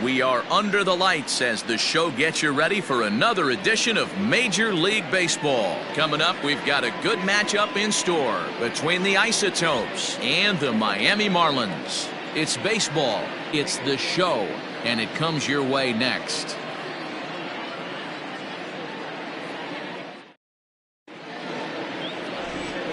We are under the lights as the show gets you ready for another edition of Major League Baseball. Coming up, we've got a good matchup in store between the Isotopes and the Miami Marlins. It's baseball, it's the show, and it comes your way next.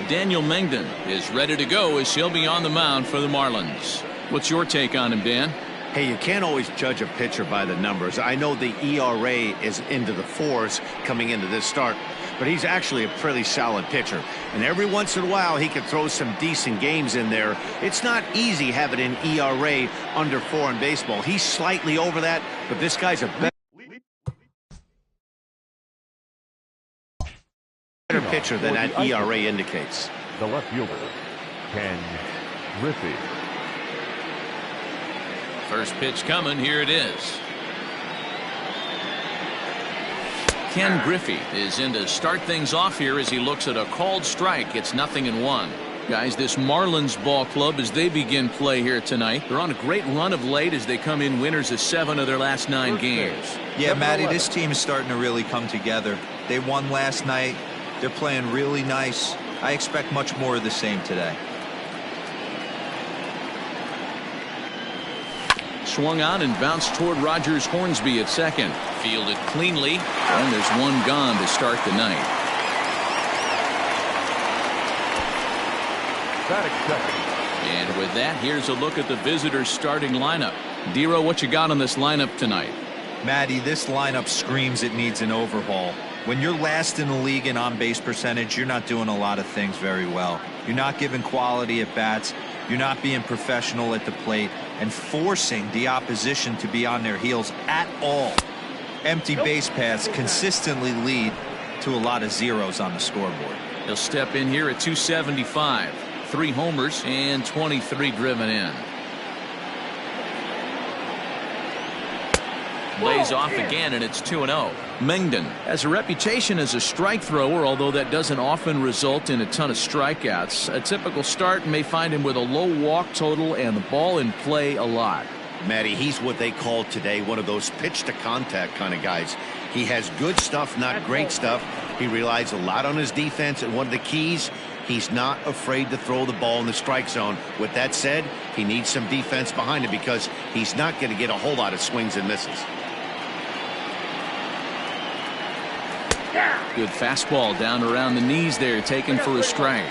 Daniel Mengden is ready to go as he'll be on the mound for the Marlins. What's your take on him, Dan? Hey, you can't always judge a pitcher by the numbers. I know the ERA is into the 4s coming into this start, but he's actually a pretty solid pitcher. And every once in a while, he can throw some decent games in there. It's not easy having an ERA under 4 in baseball. He's slightly over that, but this guy's a better pitcher than that ERA indicates. The left fielder, Ken Griffey. First pitch coming. Here it is. Ken Griffey is in to start things off here as he looks at a called strike. It's 0-1. Guys, this Marlins ball club, as they begin play here tonight, they're on a great run of late as they come in winners of 7 of their last 9 games. Yeah, Matty, this team is starting to really come together. They won last night. They're playing really nice. I expect much more of the same today. Swung on and bounced toward Rogers Hornsby at second. Fielded cleanly, and there's one gone to start the night. And with that, here's a look at the visitors' starting lineup. Dero, what you got on this lineup tonight? Matty, this lineup screams it needs an overhaul. When you're last in the league in on-base percentage, you're not doing a lot of things very well. You're not giving quality at bats. You're not being professional at the plate and forcing the opposition to be on their heels at all. Empty base paths consistently lead to a lot of zeros on the scoreboard. He'll step in here at 275. 3 homers and 23 driven in. Lays off again, and it's 2-0. Mengden has a reputation as a strike thrower, although that doesn't often result in a ton of strikeouts. A typical start may find him with a low walk total and the ball in play a lot. Matty, he's what they call today one of those pitch to contact kind of guys. He has good stuff, not great stuff. He relies a lot on his defense, and one of the keys, he's not afraid to throw the ball in the strike zone. With that said, he needs some defense behind him because he's not going to get a whole lot of swings and misses. Good fastball down around the knees there, taken for a strike.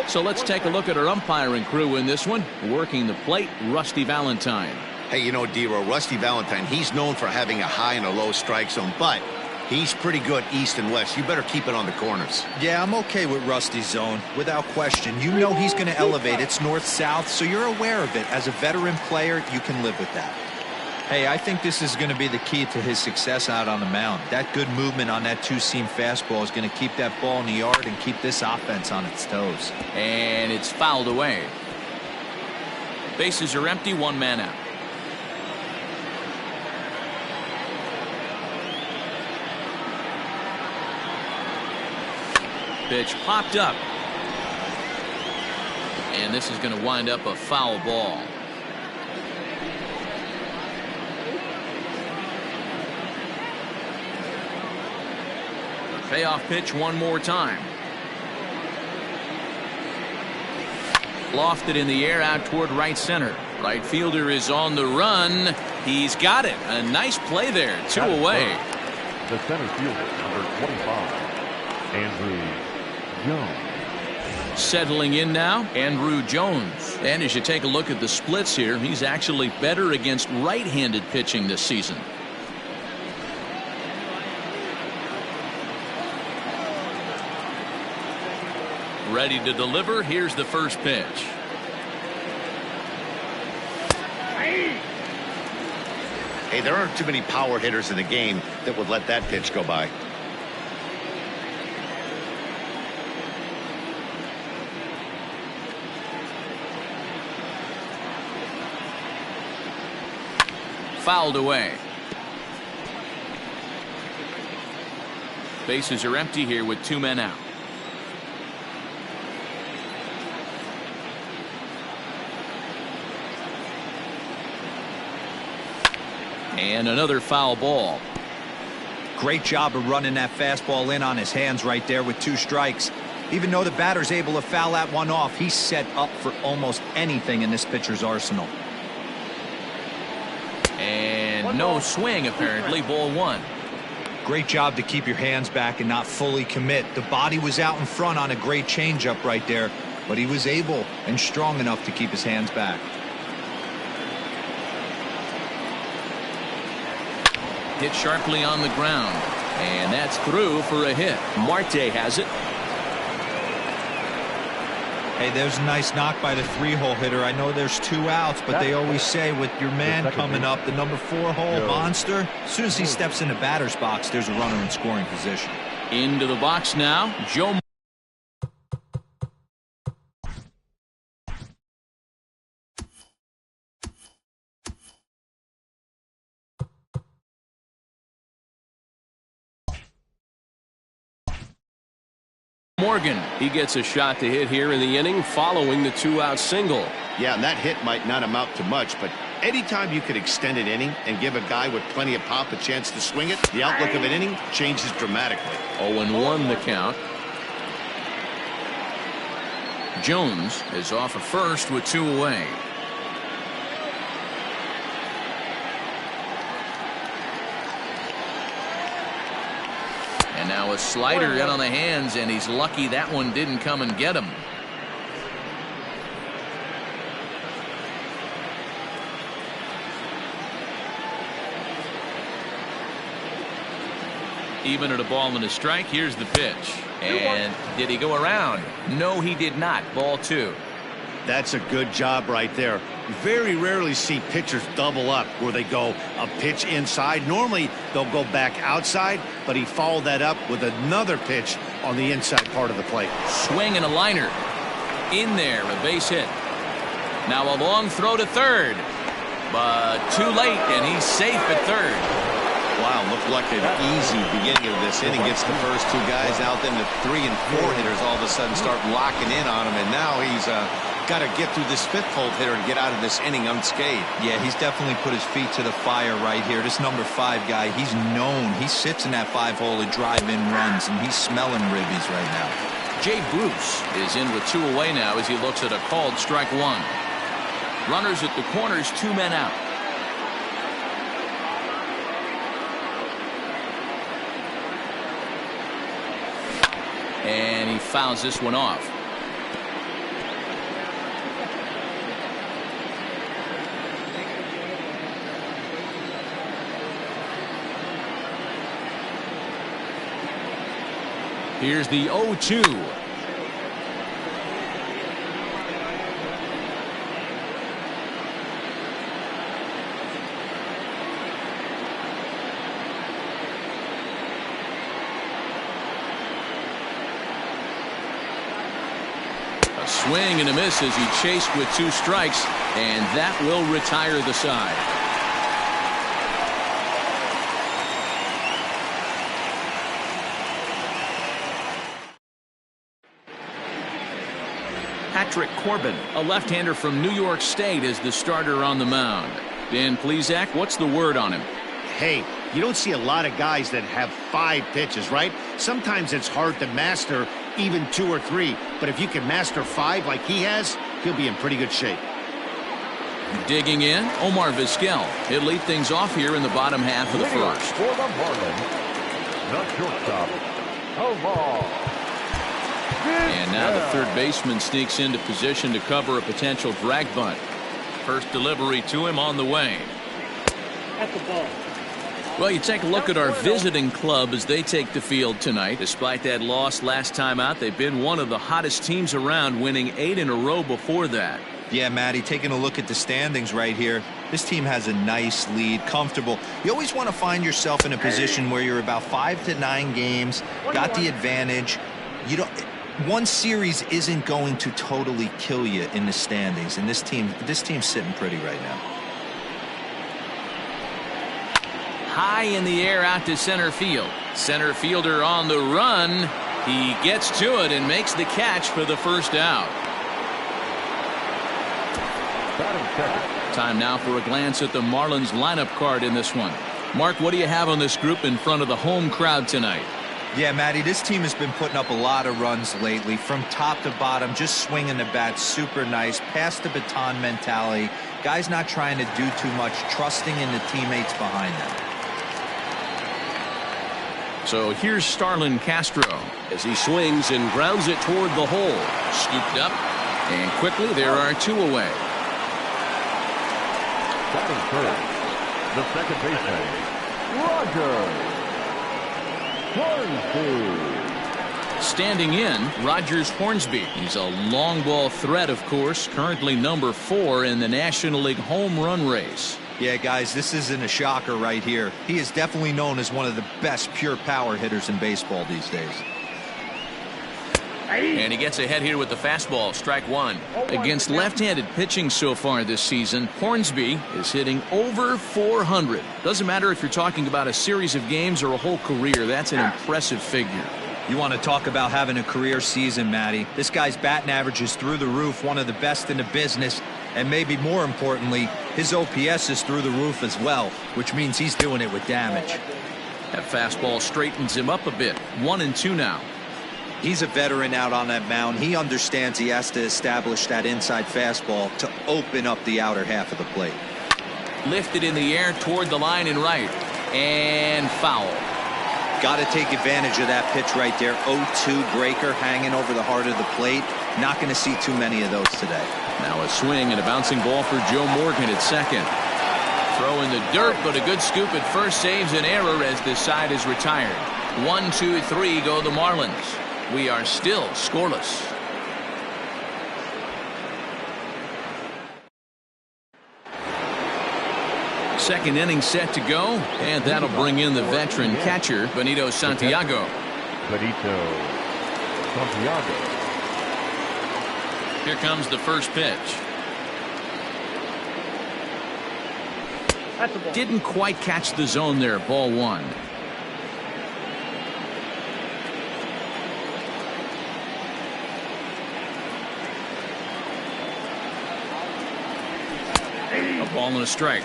So let's take a look at our umpiring crew in this one. Working the plate, Rusty Valentine. Hey, you know, Dero, Rusty Valentine, he's known for having a high and a low strike zone, but he's pretty good east and west. You better keep it on the corners. Yeah, I'm okay with Rusty's zone, without question. You know he's going to elevate. It's north-south, so you're aware of it. As a veteran player, you can live with that. Hey, I think this is going to be the key to his success out on the mound. That good movement on that 2-seam fastball is going to keep that ball in the yard and keep this offense on its toes. And it's fouled away. Bases are empty, 1 man out. Pitch popped up. And this is going to wind up a foul ball. Payoff pitch one more time. Lofted in the air out toward right center. Right fielder is on the run. He's got it. A nice play there. 2 away. The center fielder, number 25, Andrew Jones. Settling in now, Andrew Jones. And as you take a look at the splits here, he's actually better against right-handed pitching this season. Ready to deliver. Here's the first pitch. Hey, there aren't too many power hitters in the game that would let that pitch go by. Fouled away. Bases are empty here with 2 men out. And another foul ball. Great job of running that fastball in on his hands right there with 2 strikes. Even though the batter's able to foul that one off, he's set up for almost anything in this pitcher's arsenal. And no swing, apparently. Ball 1. Great job to keep your hands back and not fully commit. The body was out in front on a great changeup right there, but he was able and strong enough to keep his hands back. Hit sharply on the ground, and that's through for a hit. Marte has it. Hey, there's a nice knock by the 3-hole hitter. I know there's 2 outs, but they always say with your man coming up, the number 4-hole monster, as soon as he steps in the batter's box, there's a runner in scoring position. Into the box now, Joe. Morgan, he gets a shot to hit here in the inning following the 2-out single. Yeah, and that hit might not amount to much, but anytime you can extend an inning and give a guy with plenty of pop a chance to swing it, the outlook of an inning changes dramatically. 0-1 the count. Jones is off of first with 2 away. And now a slider in on the hands, and he's lucky that one didn't come and get him. Even at a ball and a strike, here's the pitch. And did he go around? No, he did not. Ball 2. That's a good job right there. You very rarely see pitchers double up where they go a pitch inside. Normally they'll go back outside, but he followed that up with another pitch on the inside part of the plate. Swing and a liner. In there, a base hit. Now a long throw to third, but too late, and he's safe at third. Wow, looked like an easy beginning of this inning. Gets the first 2 guys out, then the 3 and 4 hitters all of a sudden start locking in on him, and now he's got to get through this 5th-hole hitter to get out of this inning unscathed. Yeah, he's definitely put his feet to the fire right here. This number 5 guy, he's known. He sits in that 5-hole to drive in runs, and he's smelling ribbies right now. Jay Bruce is in with 2 away now as he looks at a called strike 1. Runners at the corners, 2 men out. And he fouls this one off. Here's the 0-2. A swing and a miss as he chased with 2 strikes, and that will retire the side. Corbin, a left-hander from New York State, is the starter on the mound. Dan Plesac, what's the word on him? Hey, you don't see a lot of guys that have 5 pitches, right? Sometimes it's hard to master even 2 or 3, but if you can master 5 like he has, he'll be in pretty good shape. Digging in, Omar Vizquel. He'll lead things off here in the bottom half of the first. For the Marlins, the shortstop, Omar. And now the third baseman sneaks into position to cover a potential drag bunt. First delivery to him on the way. At the ball. Well, you take a look at our visiting club as they take the field tonight. Despite that loss last time out, they've been one of the hottest teams around, winning 8 in a row before that. Yeah, Matty, taking a look at the standings right here, this team has a nice lead, comfortable. You always want to find yourself in a position where you're about 5 to 9 games, got the advantage. You don't. One series isn't going to totally kill you in the standings, and this team's sitting pretty right now. High in the air out to center field. Center fielder on the run. He gets to it and makes the catch for the first out. Batting second, Time now for a glance at the Marlins lineup card in this one. Mark, what do you have on this group in front of the home crowd tonight? Yeah, Matty, this team has been putting up a lot of runs lately. From top to bottom, just swinging the bat super nice. Pass the baton mentality. Guys not trying to do too much, trusting in the teammates behind them. So here's Starlin Castro as he swings and grounds it toward the hole. Scooped up, and quickly there are 2 away. Batting first, the second baseman, Roger Hornsby. Standing in, Rogers Hornsby. He's a long ball threat, of course, currently number 4 in the National League home run race. Yeah, guys, this isn't a shocker right here. He is definitely known as one of the best pure power hitters in baseball these days. And he gets ahead here with the fastball, strike 1. Against left-handed pitching so far this season, Hornsby is hitting over 400. Doesn't matter if you're talking about a series of games or a whole career, that's an impressive figure. You want to talk about having a career season, Matty. This guy's batting average is through the roof, one of the best in the business, and maybe more importantly, his OPS is through the roof as well, which means he's doing it with damage. That fastball straightens him up a bit. 1-2 now. He's a veteran out on that mound. He understands he has to establish that inside fastball to open up the outer half of the plate. Lifted in the air toward the line and right. And foul. Got to take advantage of that pitch right there. 0-2 breaker hanging over the heart of the plate. Not going to see too many of those today. Now a swing and a bouncing ball for Joe Morgan at second. Throw in the dirt, but a good scoop at first saves an error as this side is retired. 1-2-3 go the Marlins. We are still scoreless. Second inning set to go, and that'll bring in the veteran catcher, Benito Santiago. Benito Santiago. Here comes the first pitch. Didn't quite catch the zone there, ball 1. A ball and a strike.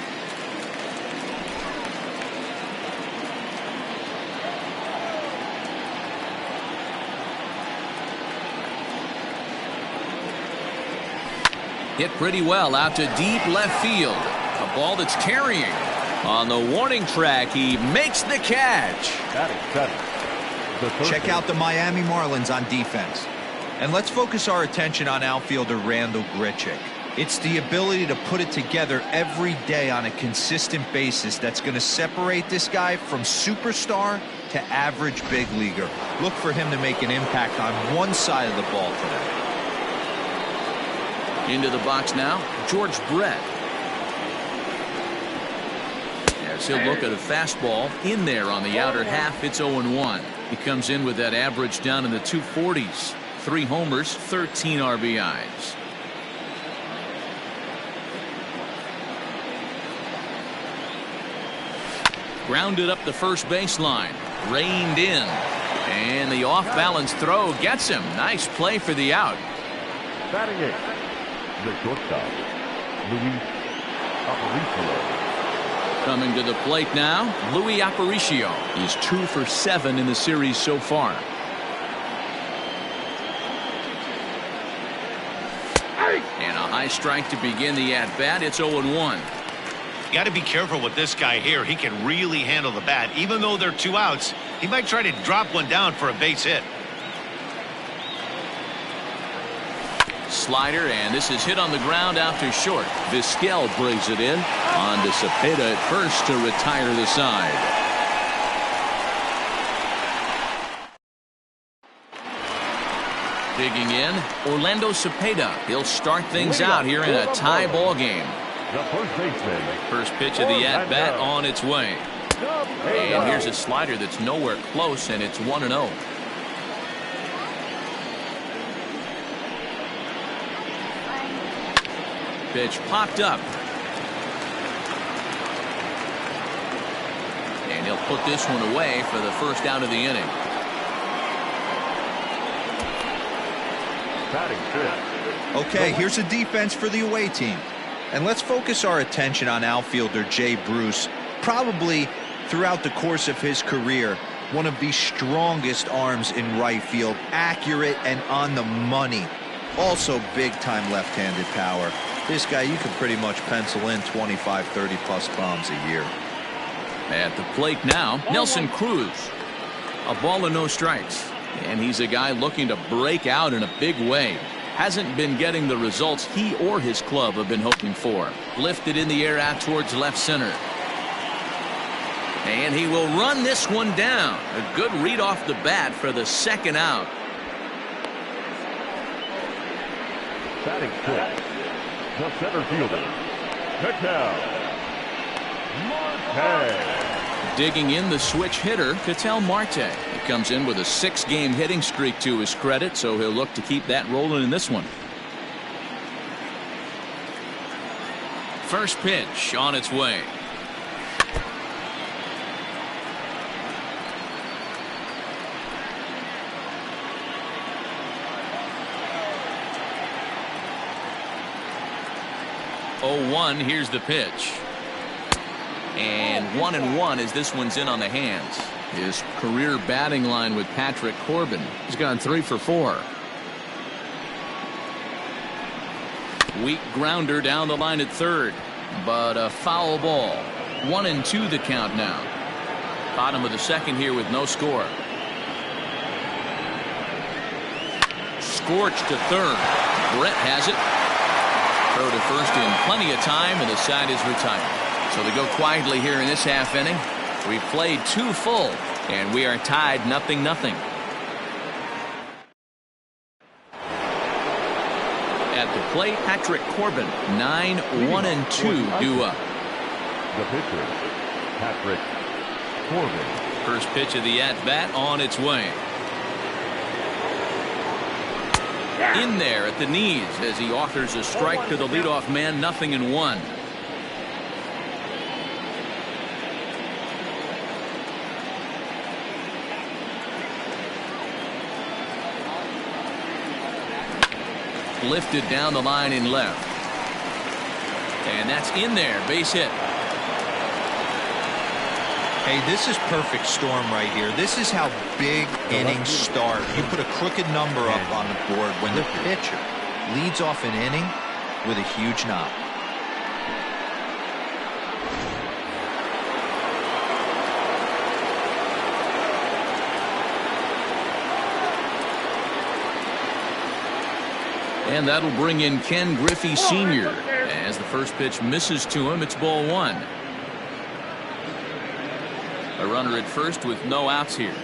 Hit pretty well out to deep left field. A ball that's carrying. On the warning track, he makes the catch. Check out the Miami Marlins on defense. And let's focus our attention on outfielder Randall Grichuk. It's the ability to put it together every day on a consistent basis that's going to separate this guy from superstar to average big leaguer. Look for him to make an impact on one side of the ball today. Into the box now, George Brett. As he'll look at a fastball in there on the outer half, it's 0-1. He comes in with that average down in the 240s. 3 homers, 13 RBIs. Grounded up the first baseline. Reined in. And the off-balance throw gets him. Nice play for the out. Batting 8, the shortstop, Luis Aparicio. Coming to the plate now, Luis Aparicio. He's 2 for 7 in the series so far. And a high strike to begin the at-bat. It's 0-1. Got to be careful with this guy here. He can really handle the bat. Even though they're 2 outs, he might try to drop one down for a base hit. Slider, and this is hit on the ground out to short. Vizquel brings it in. On to Cepeda at first to retire the side. Digging in, Orlando Cepeda. He'll start things out here in a tie ball game. The first baseman. First pitch of the at-bat on its way. And here's a slider that's nowhere close, and it's 1-0. Pitch popped up. And he'll put this one away for the first out of the inning. Batting 5th. Okay, here's a defense for the away team. And let's focus our attention on outfielder Jay Bruce. Probably throughout the course of his career, one of the strongest arms in right field, accurate and on the money. Also big-time left-handed power. This guy, you could pretty much pencil in 25, 30-plus bombs a year. At the plate now, Nelson Cruz. A ball and no strikes. And he's a guy looking to break out in a big way. Hasn't been getting the results he or his club have been hoping for. Lifted in the air out towards left center. And he will run this one down. A good read off the bat for the second out. Batting fifth, the center fielder, Ketel Marte. Digging in the switch hitter, Ketel Marte. He comes in with a 6-game hitting streak to his credit, so he'll look to keep that rolling in this one. First pitch on its way. Oh, 1, here's the pitch. And 1-1 as this one's in on the hands. His career batting line with Patrick Corbin. He's gone 3 for 4. Weak grounder down the line at third, but a foul ball. 1-2 the count now. Bottom of the second here with no score. Scorched to third. Brett has it. Throw to first in plenty of time, and the side is retired. So they go quietly here in this half inning. We've played 2 full, and we are tied 0-0. At the plate, Patrick Corbin, 9-1-2 due up. The pitcher, Patrick Corbin. First pitch of the at-bat on its way. In there at the knees as he offers a strike to the leadoff man. 0-1. Lifted down the line in left. And that's in there. Base hit. Hey, this is perfect storm right here. This is how big innings start. You put a crooked number up on the board when the pitcher leads off an inning with a huge knock. And that'll bring in Ken Griffey Sr. As the first pitch misses to him, it's ball 1. A runner at first with no outs here.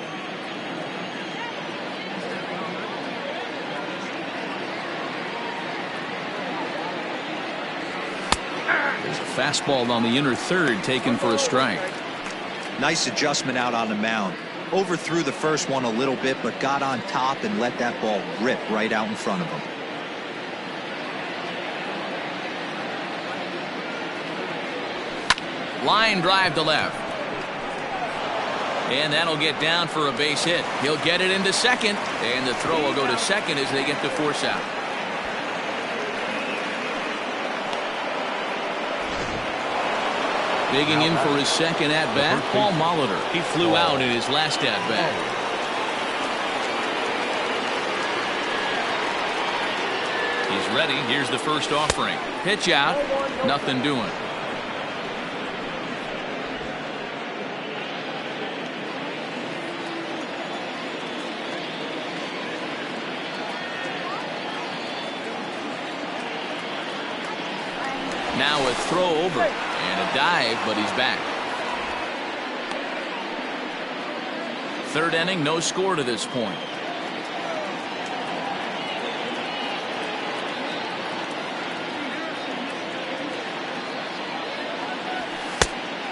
There's a fastball on the inner third taken for a strike. Nice adjustment out on the mound. Overthrew the first one a little bit, but got on top and let that ball rip right out in front of him. Line drive to left. And that'll get down for a base hit. He'll get it into second. And the throw will go to second as they get the force out. Digging in for his second at-bat, Paul Molitor. He flew out in his last at-bat. He's ready. Here's the first offering. Pitch out. Nothing doing. Now a throw over and a dive, but he's back. Third inning, no score to this point.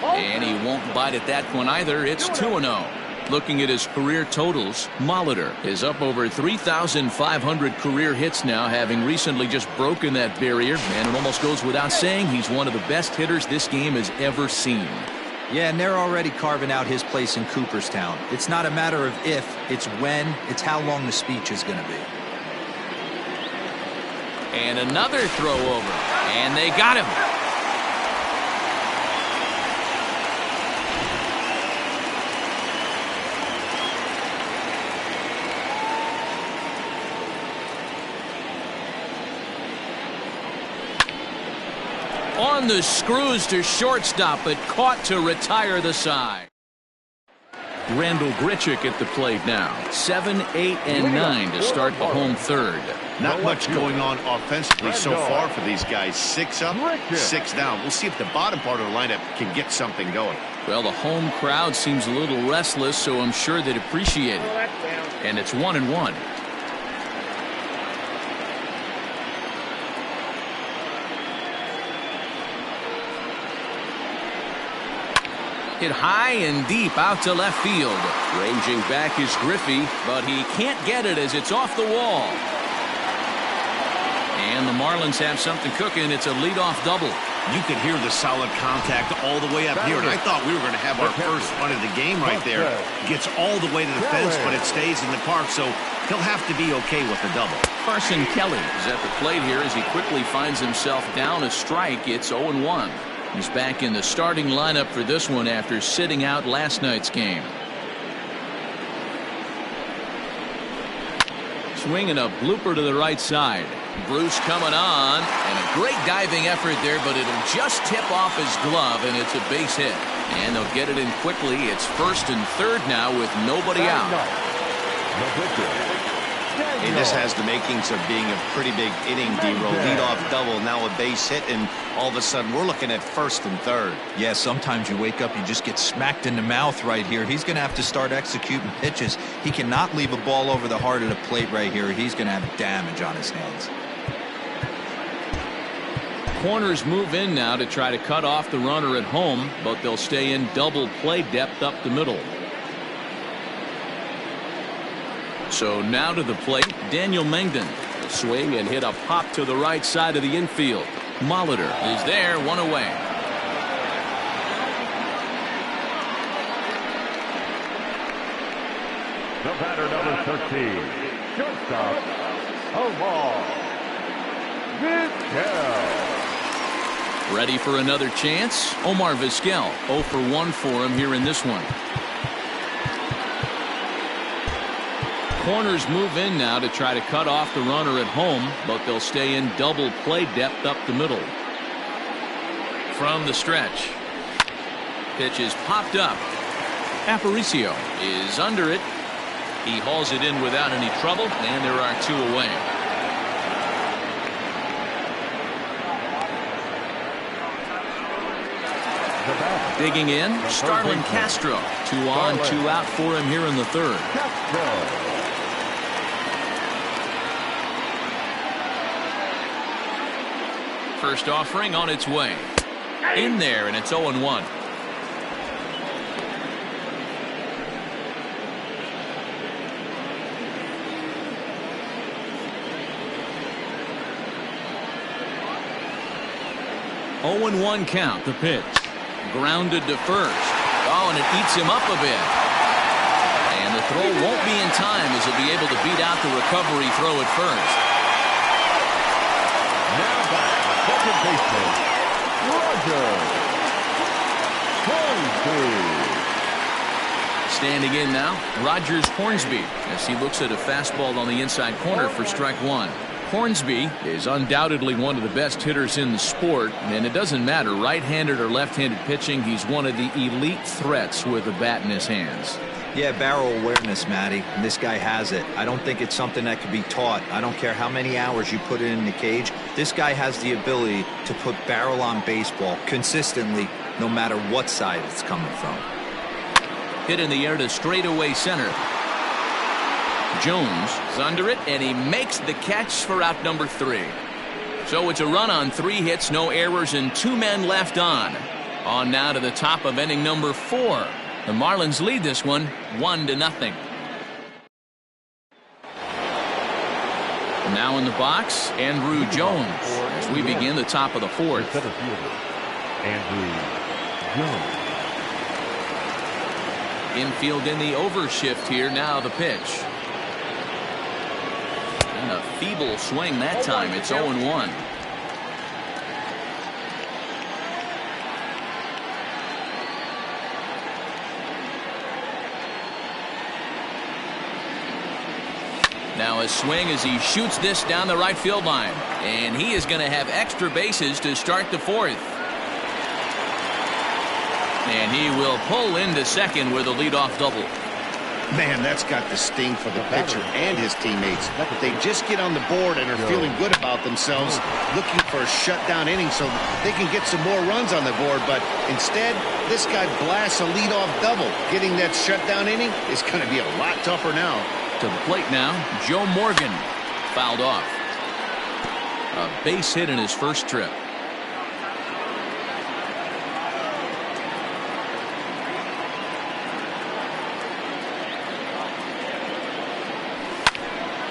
And he won't bite at that one either. It's 2-0. Looking at his career totals, Molitor is up over 3,500 career hits now, having recently just broken that barrier. And it almost goes without saying he's one of the best hitters this game has ever seen. Yeah, and they're already carving out his place in Cooperstown. It's not a matter of if, it's when, it's how long the speech is going to be. And another throw over. And they got him. On the screws to shortstop, but caught to retire the side. Randall Grichuk at the plate now. 7, 8, and 9 to start the home third. Not much going on offensively so far for these guys. 6 up, 6 down. We'll see if the bottom part of the lineup can get something going. Well, the home crowd seems a little restless, so I'm sure they'd appreciate it. And it's 1-1. Hit high and deep out to left field. Ranging back is Griffey, but he can't get it as it's off the wall. And the Marlins have something cooking. It's a leadoff double. You could hear the solid contact all the way up here, and I thought we were going to have our first run of the game right there. Gets all the way to the fence, but it stays in the park, so he'll have to be okay with the double. Carson Kelly is at the plate here as he quickly finds himself down a strike. It's 0-1. He's back in the starting lineup for this one after sitting out last night's game. Swinging a blooper to the right side. Bruce coming on, and a great diving effort there, but it'll just tip off his glove, and it's a base hit. And they'll get it in quickly. It's 1st and 3rd now with nobody out. And this has the makings of being a pretty big inning, D-Roll. Leadoff double, now a base hit, and all of a sudden we're looking at 1st and 3rd. Yeah, sometimes you wake up, you just get smacked in the mouth right here. He's going to have to start executing pitches. He cannot leave a ball over the heart of the plate right here. He's going to have damage on his hands. Corners move in now to try to cut off the runner at home, but they'll stay in double play depth up the middle. So now to the plate, Daniel Mengden. Swing and hit a pop to the right side of the infield. Molitor is there, 1 away. The batter, number 13, shortstop, Omar Vizquel. Ready for another chance? Omar Vizquel, 0 for 1 for him here in this one. Corners move in now to try to cut off the runner at home, but they'll stay in double play depth up the middle. From the stretch. Pitch is popped up. Aparicio is under it. He hauls it in without any trouble, and there are 2 away. Digging in, Starlin Castro. 2 on, 2 out for him here in the 3rd. First offering on its way. In there, and it's 0-1. (0-1) count. The pitch. Grounded to first. Oh, and it eats him up a bit. And the throw won't be in time as he'll be able to beat out the recovery throw at first. Now back, second baseman, Roger Hornsby. Standing in now, Rogers Hornsby, as he looks at a fastball on the inside corner for strike 1. Hornsby is undoubtedly one of the best hitters in the sport, and it doesn't matter right-handed or left-handed pitching, he's one of the elite threats with a bat in his hands. Yeah, barrel awareness, Matty. And this guy has it. I don't think it's something that can be taught. I don't care how many hours you put it in the cage. This guy has the ability to put barrel on baseball consistently, no matter what side it's coming from. Hit in the air to straightaway center. Jones is under it, and he makes the catch for out number 3. So it's a run on 3 hits, no errors, and 2 men left on. On now to the top of inning number 4. The Marlins lead this one 1-0. Now in the box, Andrew Jones, as we begin the top of the 4th. Center fielder, Andrew Jones. Infield in the overshift here. Now the pitch. And a feeble swing that time. It's 0-1. Now a swing as he shoots this down the right field line. And he is going to have extra bases to start the fourth. And he will pull into second with a leadoff double. Man, that's got the sting for the pitcher and his teammates. They just get on the board and are feeling good about themselves, looking for a shutdown inning so they can get some more runs on the board. But instead, this guy blasts a leadoff double. Getting that shutdown inning is going to be a lot tougher now. To the plate now, Joe Morgan fouled off. A base hit in his first trip.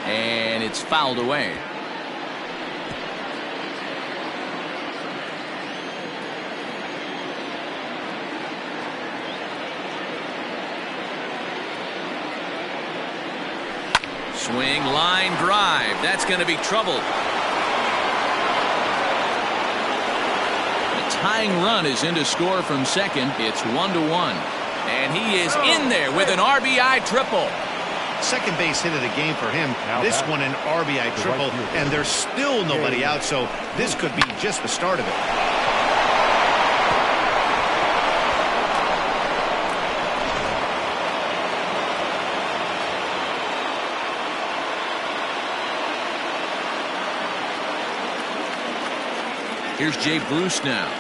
And it's fouled away. Swing, line drive. That's going to be trouble. The tying run is in to score from second. It's 1-1. And he is in there with an RBI triple. Second base hit of the game for him. This one an RBI triple, and there's still nobody out, so this could be just the start of it. Here's Jay Bruce now.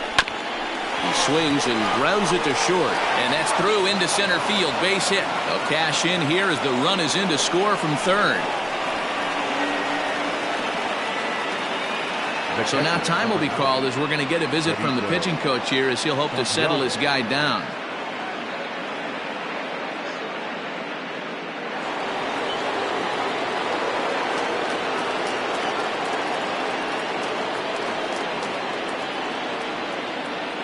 He swings and grounds it to short, and that's through into center field. Base hit. They'll cash in here as the run is in to score from third. So now time will be called as we're going to get a visit from the pitching coach here as he'll hope to settle this guy down.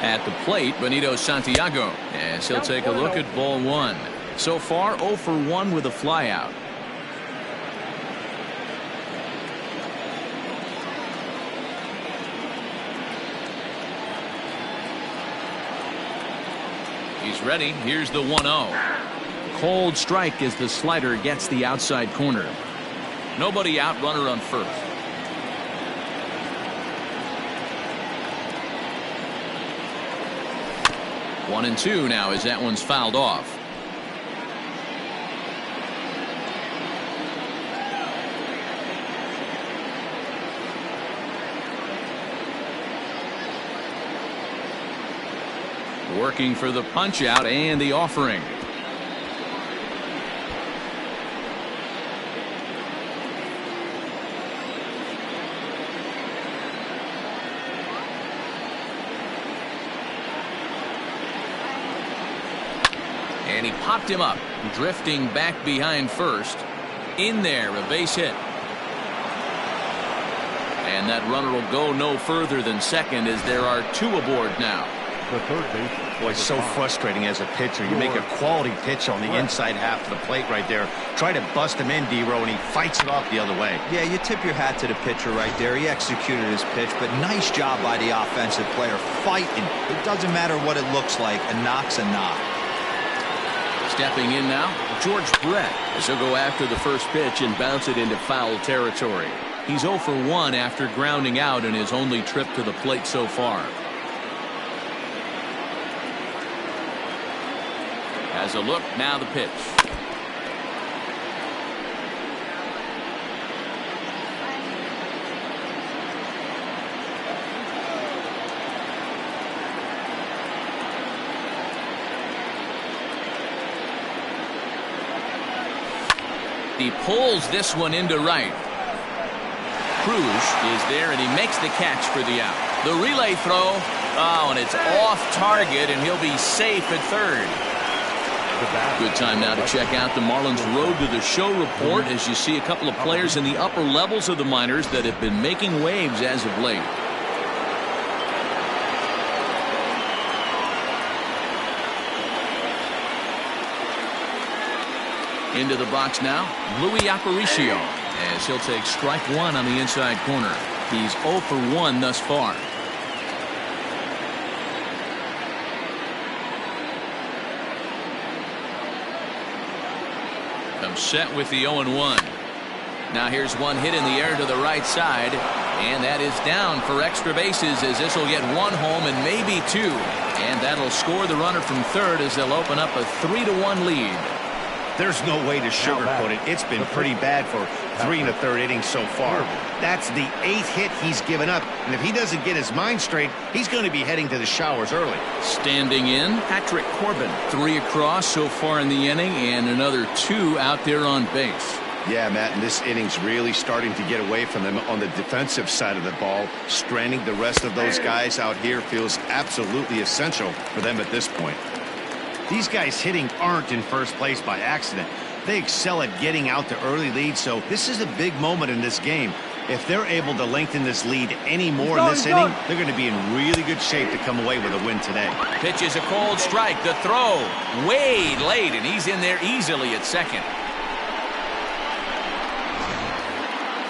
At the plate, Benito Santiago, as he'll take a look at ball one. So far, 0 for 1 with a flyout. He's ready. Here's the 1-0. Cold strike as the slider gets the outside corner. Nobody out, runner on first. 1-2 now as that one's fouled off. Working for the punch out and the offering. And he popped him up, drifting back behind first. In there, a base hit. And that runner will go no further than second as there are two aboard now. The third base. Boy, it's so frustrating as a pitcher. You make a quality pitch on the inside half of the plate right there. Try to bust him in, D-Row, and he fights it off the other way. Yeah, you tip your hat to the pitcher right there. He executed his pitch, but nice job by the offensive player fighting. It doesn't matter what it looks like. A knock's a knock. Stepping in now, George Brett, as he'll go after the first pitch and bounce it into foul territory. He's 0 for 1 after grounding out in his only trip to the plate so far. As a look, now the pitch. He pulls this one into right. Cruz is there and he makes the catch for the out. The relay throw. Oh, and it's off target and he'll be safe at third. Good time now to check out the Marlins Road to the Show report as you see a couple of players in the upper levels of the minors that have been making waves as of late. Into the box now, Louis Aparicio, as he'll take strike one on the inside corner. He's 0 for 1 thus far. Comes set with the 0-1. Now here's one hit in the air to the right side, and that is down for extra bases, as this will get one home and maybe two, and that'll score the runner from third as they'll open up a 3-1 lead. There's no way to sugarcoat it. It's been pretty bad for 3 1/3 innings so far. That's the 8th hit he's given up, and if he doesn't get his mind straight, he's going to be heading to the showers early. Standing in, Corbin. 3 across so far in the inning, and another 2 out there on base. Yeah, Matt, and this inning's really starting to get away from them on the defensive side of the ball. Stranding the rest of those guys out here feels absolutely essential for them at this point. These guys hitting aren't in first place by accident. They excel at getting out to early leads, so this is a big moment in this game. If they're able to lengthen this lead any more in this inning, they're going to be in really good shape to come away with a win today. Pitch is a cold strike. The throw way late, and he's in there easily at second.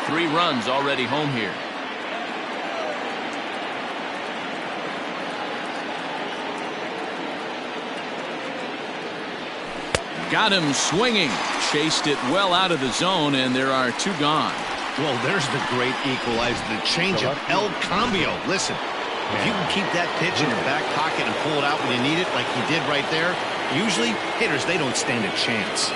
3 runs already home here. Got him swinging. Chased it well out of the zone, and there are 2 gone. Well, there's the great equalizer, the changeup, El Cambio. Listen, if you can keep that pitch in your back pocket and pull it out when you need it like he did right there, usually hitters, they don't stand a chance.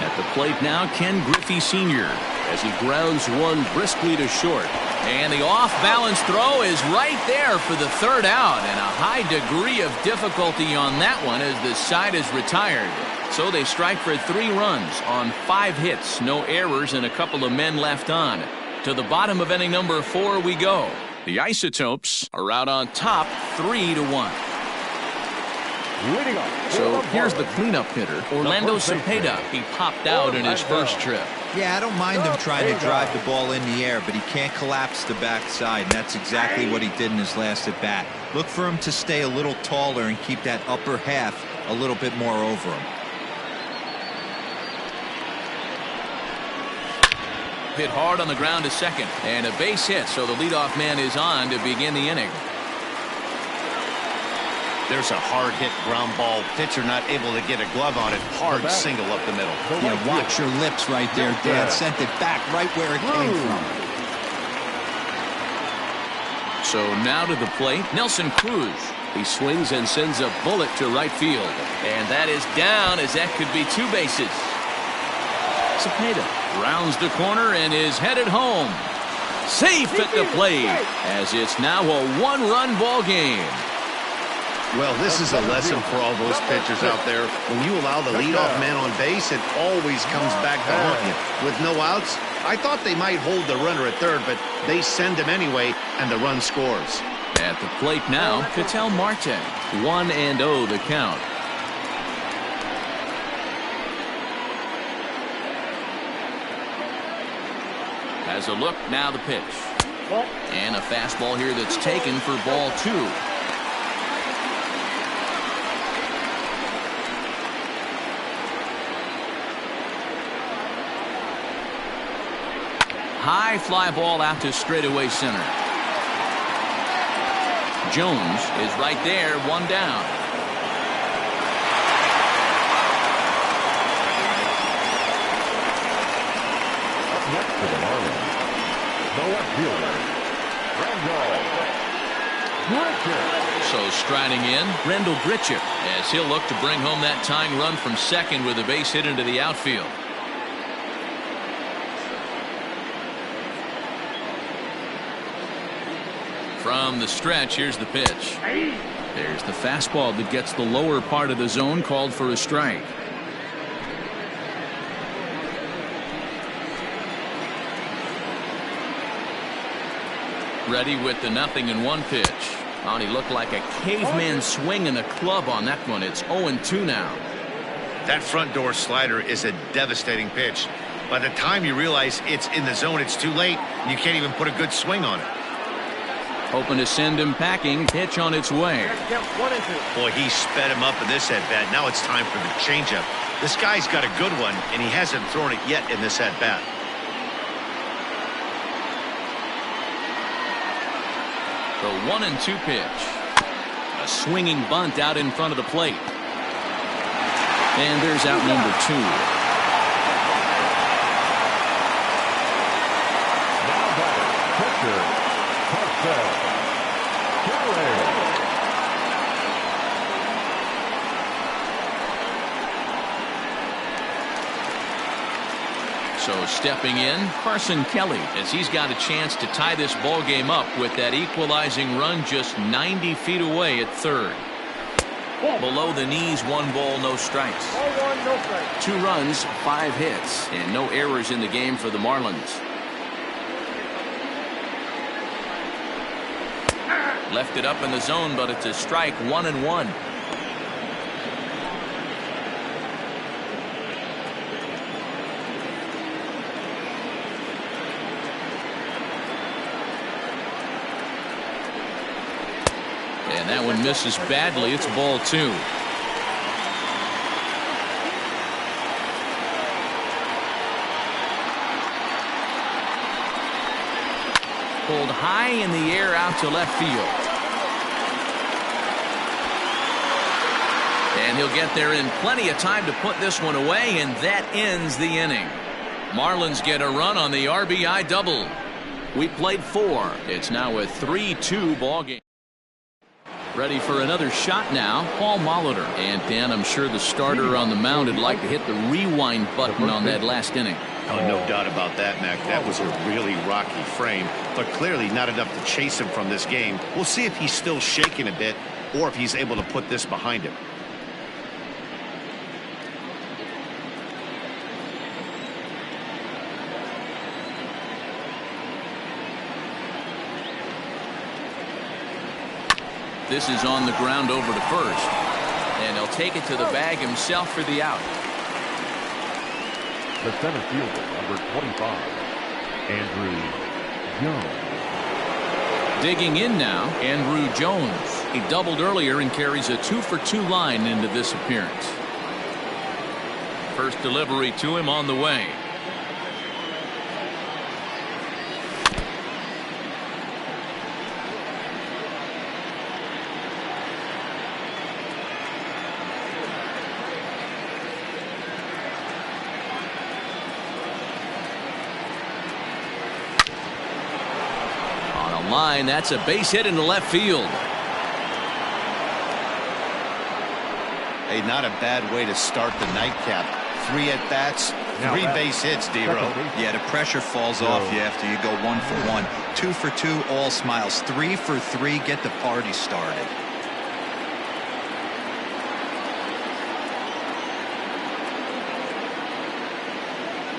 At the plate now, Ken Griffey Sr. as he grounds one briskly to short. And the off-balance throw is right there for the 3rd out, and a high degree of difficulty on that one as the side is retired. So they strike for 3 runs on 5 hits, no errors, and a couple of men left on. To the bottom of inning number 4 we go. The Isotopes are out on top 3-1. So here's the cleanup hitter, Orlando Cepeda. He popped out in his first trip. Yeah, I don't mind him trying to drive the ball in the air, but he can't collapse the backside, and that's exactly what he did in his last at bat. Look for him to stay a little taller and keep that upper half a little bit more over him. Hit hard on the ground to second, and a base hit, so the leadoff man is on to begin the inning. There's a hard hit ground ball. Pitcher not able to get a glove on it. Hard single up the middle. Yeah, watch your lips right there, Dan. Sent it back right where it came from. So now to the plate, Nelson Cruz. He swings and sends a bullet to right field. And that is down, as that could be 2 bases. Cepeda rounds the corner and is headed home. Safe at the plate, as it's now a 1-run ball game. Well, this is a lesson for all those pitchers out there. When you allow the leadoff man on base, it always comes back to haunt you. With no outs, I thought they might hold the runner at third, but they send him anyway, and the run scores. At the plate now, Ketel Marte. 1-0 the count. Has a look, now the pitch. And a fastball here that's taken for ball 2. High fly ball out to straightaway center. Jones is right there, 1 down. Up next for the Marlins, the left fielder, Grandal. So striding in, Rendell Grichuk, as he'll look to bring home that tying run from second with a base hit into the outfield. From the stretch, here's the pitch. There's the fastball that gets the lower part of the zone, called for a strike. Ready with the 0-1 pitch. Oh, he looked like a caveman swinging a club on that one. It's 0-2 now. That front door slider is a devastating pitch. By the time you realize it's in the zone, it's too late. You can't even put a good swing on it. Hoping to send him packing. Pitch on its way. Boy, he sped him up in this at-bat. Now it's time for the changeup. This guy's got a good one, and he hasn't thrown it yet in this at-bat. The 1-2 pitch. A swinging bunt out in front of the plate. And there's out number 2. So stepping in, Carson Kelly, as he's got a chance to tie this ball game up with that equalizing run just 90 feet away at third. Below the knees, 1 ball, no strikes. 2 runs, 5 hits, and no errors in the game for the Marlins. Left it up in the zone, but it's a strike, 1-1. And that one misses badly. It's ball 2. Pulled high in the air out to left field. And he'll get there in plenty of time to put this one away, and that ends the inning. Marlins get a run on the RBI double. We played 4. It's now a 3-2 ball game. Ready for another shot now, Paul Molitor. And Dan, I'm sure the starter on the mound would like to hit the rewind button on that last inning. Oh, no doubt about that, Mac. That was a really rocky frame, but clearly not enough to chase him from this game. We'll see if he's still shaking a bit or if he's able to put this behind him. This is on the ground over to first. And he'll take it to the bag himself for the out. The center fielder, number 25, Andrew Jones. Digging in now, Andrew Jones. He doubled earlier and carries a 2-for-2 line into this appearance. First delivery to him on the way. Line, that's a base hit into left field. Hey, not a bad way to start the nightcap. 3 at-bats, 3 base hits, D-Row. Yeah, the pressure falls off you after you go 1 for 1. 2 for 2, all smiles. 3 for 3, get the party started.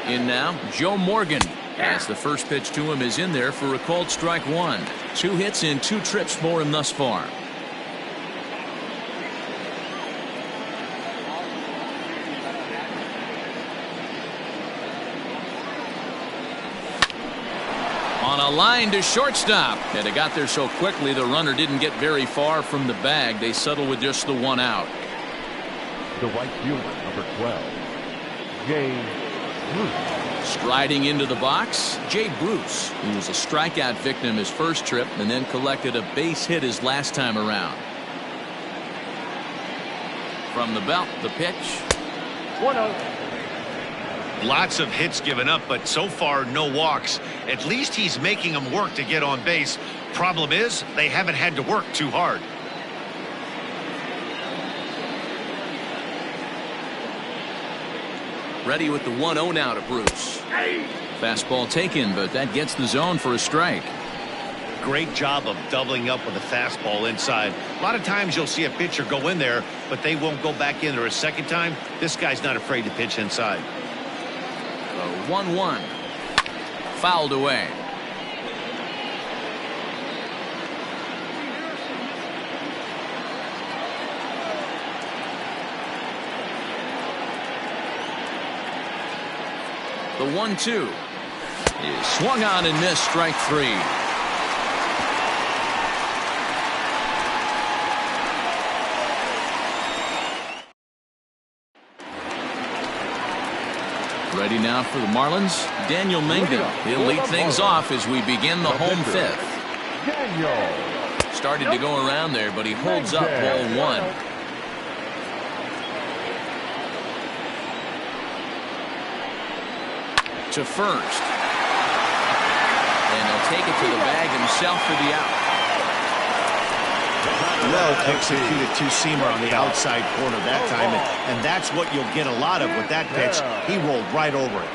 In now, Joe Morgan. As the first pitch to him is in there for a called strike 1. 2 hits in 2 trips for him thus far. On a line to shortstop. And it got there so quickly the runner didn't get very far from the bag. They settle with just the 1 out. The right fielder, number 12, Jay Bruce. Striding into the box, Jay Bruce, who was a strikeout victim his first trip and then collected a base hit his last time around. From the belt, the pitch. 1-0. Lots of hits given up, but so far no walks. At least he's making them work to get on base. Problem is, they haven't had to work too hard. Ready with the 1-0 now to Bruce. Fastball taken, but that gets the zone for a strike. Great job of doubling up with a fastball inside. A lot of times you'll see a pitcher go in there, but they won't go back in there a second time. This guy's not afraid to pitch inside. The 1-1. Fouled away. The 1-2 is swung on and missed, strike 3. Ready now for the Marlins, Daniel Mengden. He'll lead things off as we begin the home 5th. Started to go around there, but he holds up ball 1. To first. And he'll take it to the bag himself for the out. Well executed 2-seamer on the outside corner that time, and that's what you'll get a lot of with that pitch. He rolled right over it.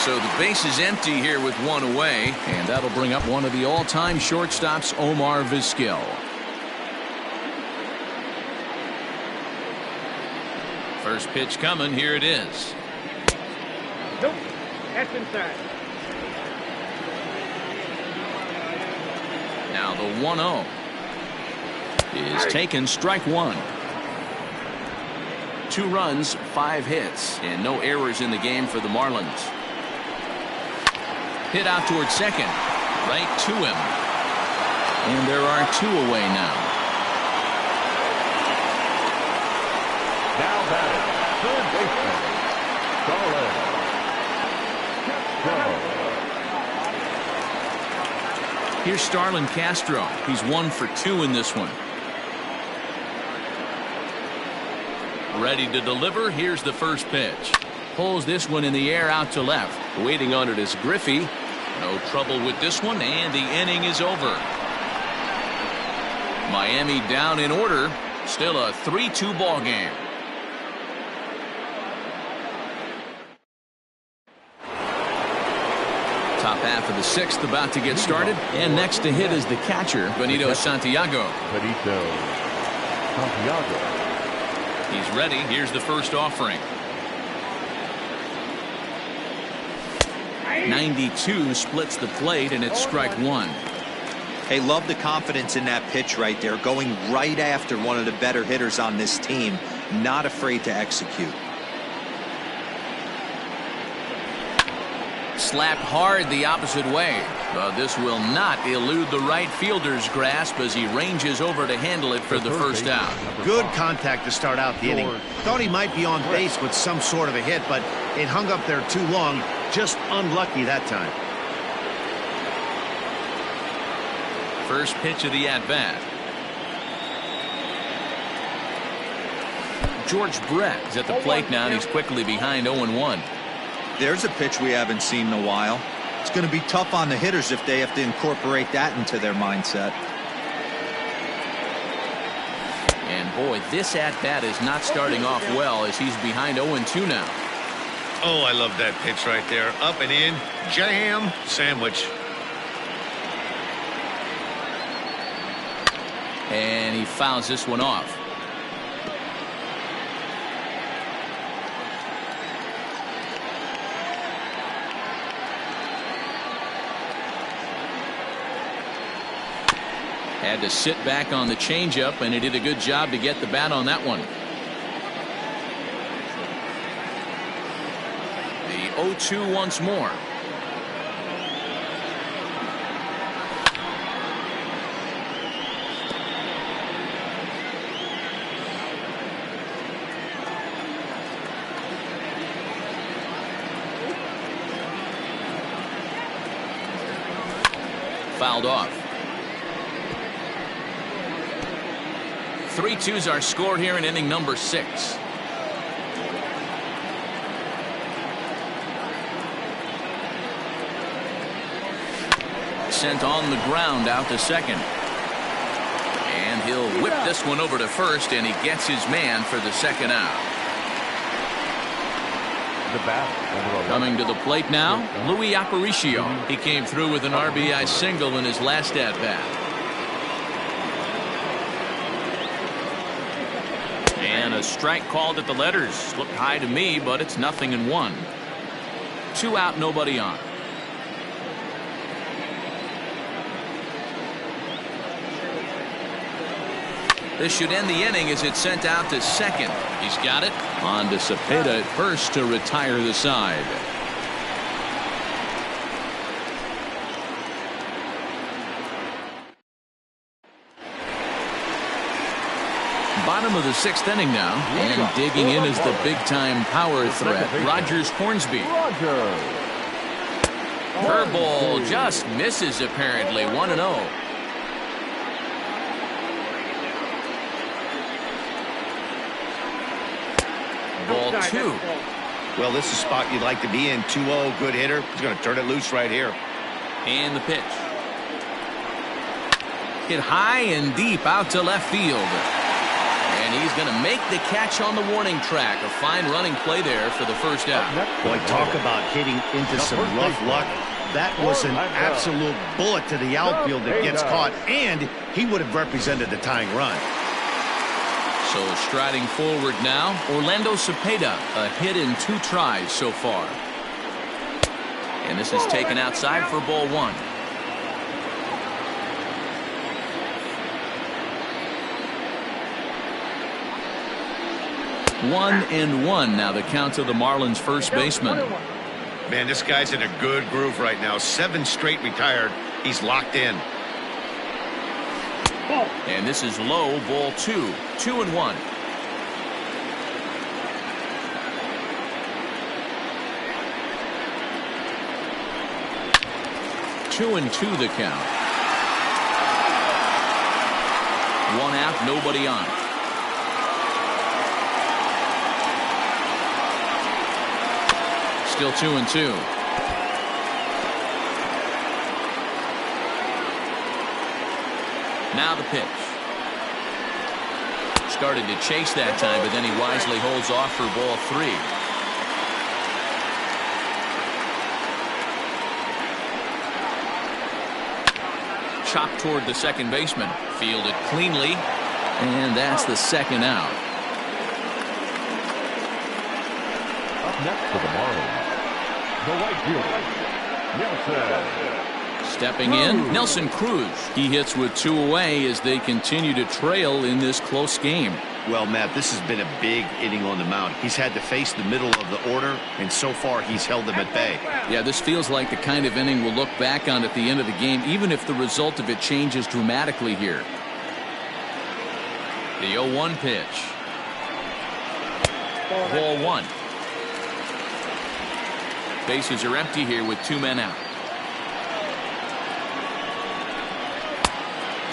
So the base is empty here with one away, and that'll bring up one of the all-time shortstops, Omar Vizquel. First pitch coming. Here it is. Nope. That's inside. Now the 1-0 is taken, strike one. 2 runs, 5 hits, and no errors in the game for the Marlins. Hit out towards second, right to him. And there are 2 away now. Now batting, third baseman, Starlin. Here's Starlin Castro. He's 1 for 2 in this one. Ready to deliver. Here's the first pitch. Pulls this one in the air out to left. Waiting on it is Griffey. No trouble with this one, and the inning is over. Miami down in order. Still a 3-2 ball game. Top half of the 6th about to get started, and next to hit is the catcher, Benito Santiago. He's ready. Here's the first offering. 92 splits the plate, and it's strike one. Hey, love the confidence in that pitch right there, going right after one of the better hitters on this team, not afraid to execute. Slapped hard the opposite way, but this will not elude the right fielder's grasp as he ranges over to handle it for the first out. Good contact to start out the inning. Thought he might be on base with some sort of a hit, but it hung up there too long. Just unlucky that time. First pitch of the at-bat. George Brett is at the plate now, and he's quickly behind 0-1. There's a pitch we haven't seen in a while. It's going to be tough on the hitters if they have to incorporate that into their mindset. And boy, this at-bat is not starting off well as he's behind 0-2 now. Oh, I love that pitch right there. Up and in, jam, sandwich. And he fouls this one off. Had to sit back on the changeup, and he did a good job to get the bat on that one. The 0-2 once more. Fouled off. 3-2s are scored here in inning number 6. Sent on the ground out to second. And he'll whip this one over to first, and he gets his man for the second out. Coming to the plate now, Luis Aparicio. He came through with an RBI single in his last at-bat. And a strike called at the letters. Looked high to me, but it's 0-1. 2 out, nobody on. This should end the inning as it's sent out to second. He's got it. On to Cepeda at first to retire the side. Bottom of the 6th inning now, and digging in is the big-time power threat, Rogers Hornsby. Curveball just misses apparently. 1-0. Ball 2. Well, this is a spot you'd like to be in. 2-0, good hitter. He's going to turn it loose right here. And the pitch. Hit high and deep out to left field. And he's going to make the catch on the warning track. A fine running play there for the first out. Boy, talk about hitting into some rough luck. That was an absolute bullet to the outfield that gets caught, and he would have represented the tying run. So striding forward now, Orlando Cepeda, a hit in 2 tries so far. And this is taken outside for ball 1. 1-1 now the count to the Marlins first baseman. Man, this guy's in a good groove right now. 7 straight retired. He's locked in. And this is low, ball 2. 2-1. Two and 2 the count. 1 out, nobody on. Still 2-2. Now the pitch. Started to chase that time, but then he wisely holds off for ball 3. Chopped toward the second baseman. Fielded cleanly. And that's the second out. Up next for the Marlins, the right fielder, Nelson. Stepping in, Nelson Cruz. He hits with 2 away as they continue to trail in this close game. Well, Matt, this has been a big inning on the mound. He's had to face the middle of the order, and so far he's held them at bay. Yeah, this feels like the kind of inning we'll look back on at the end of the game, even if the result of it changes dramatically here. The 0-1 pitch. Ball 1. Bases are empty here with 2 men out.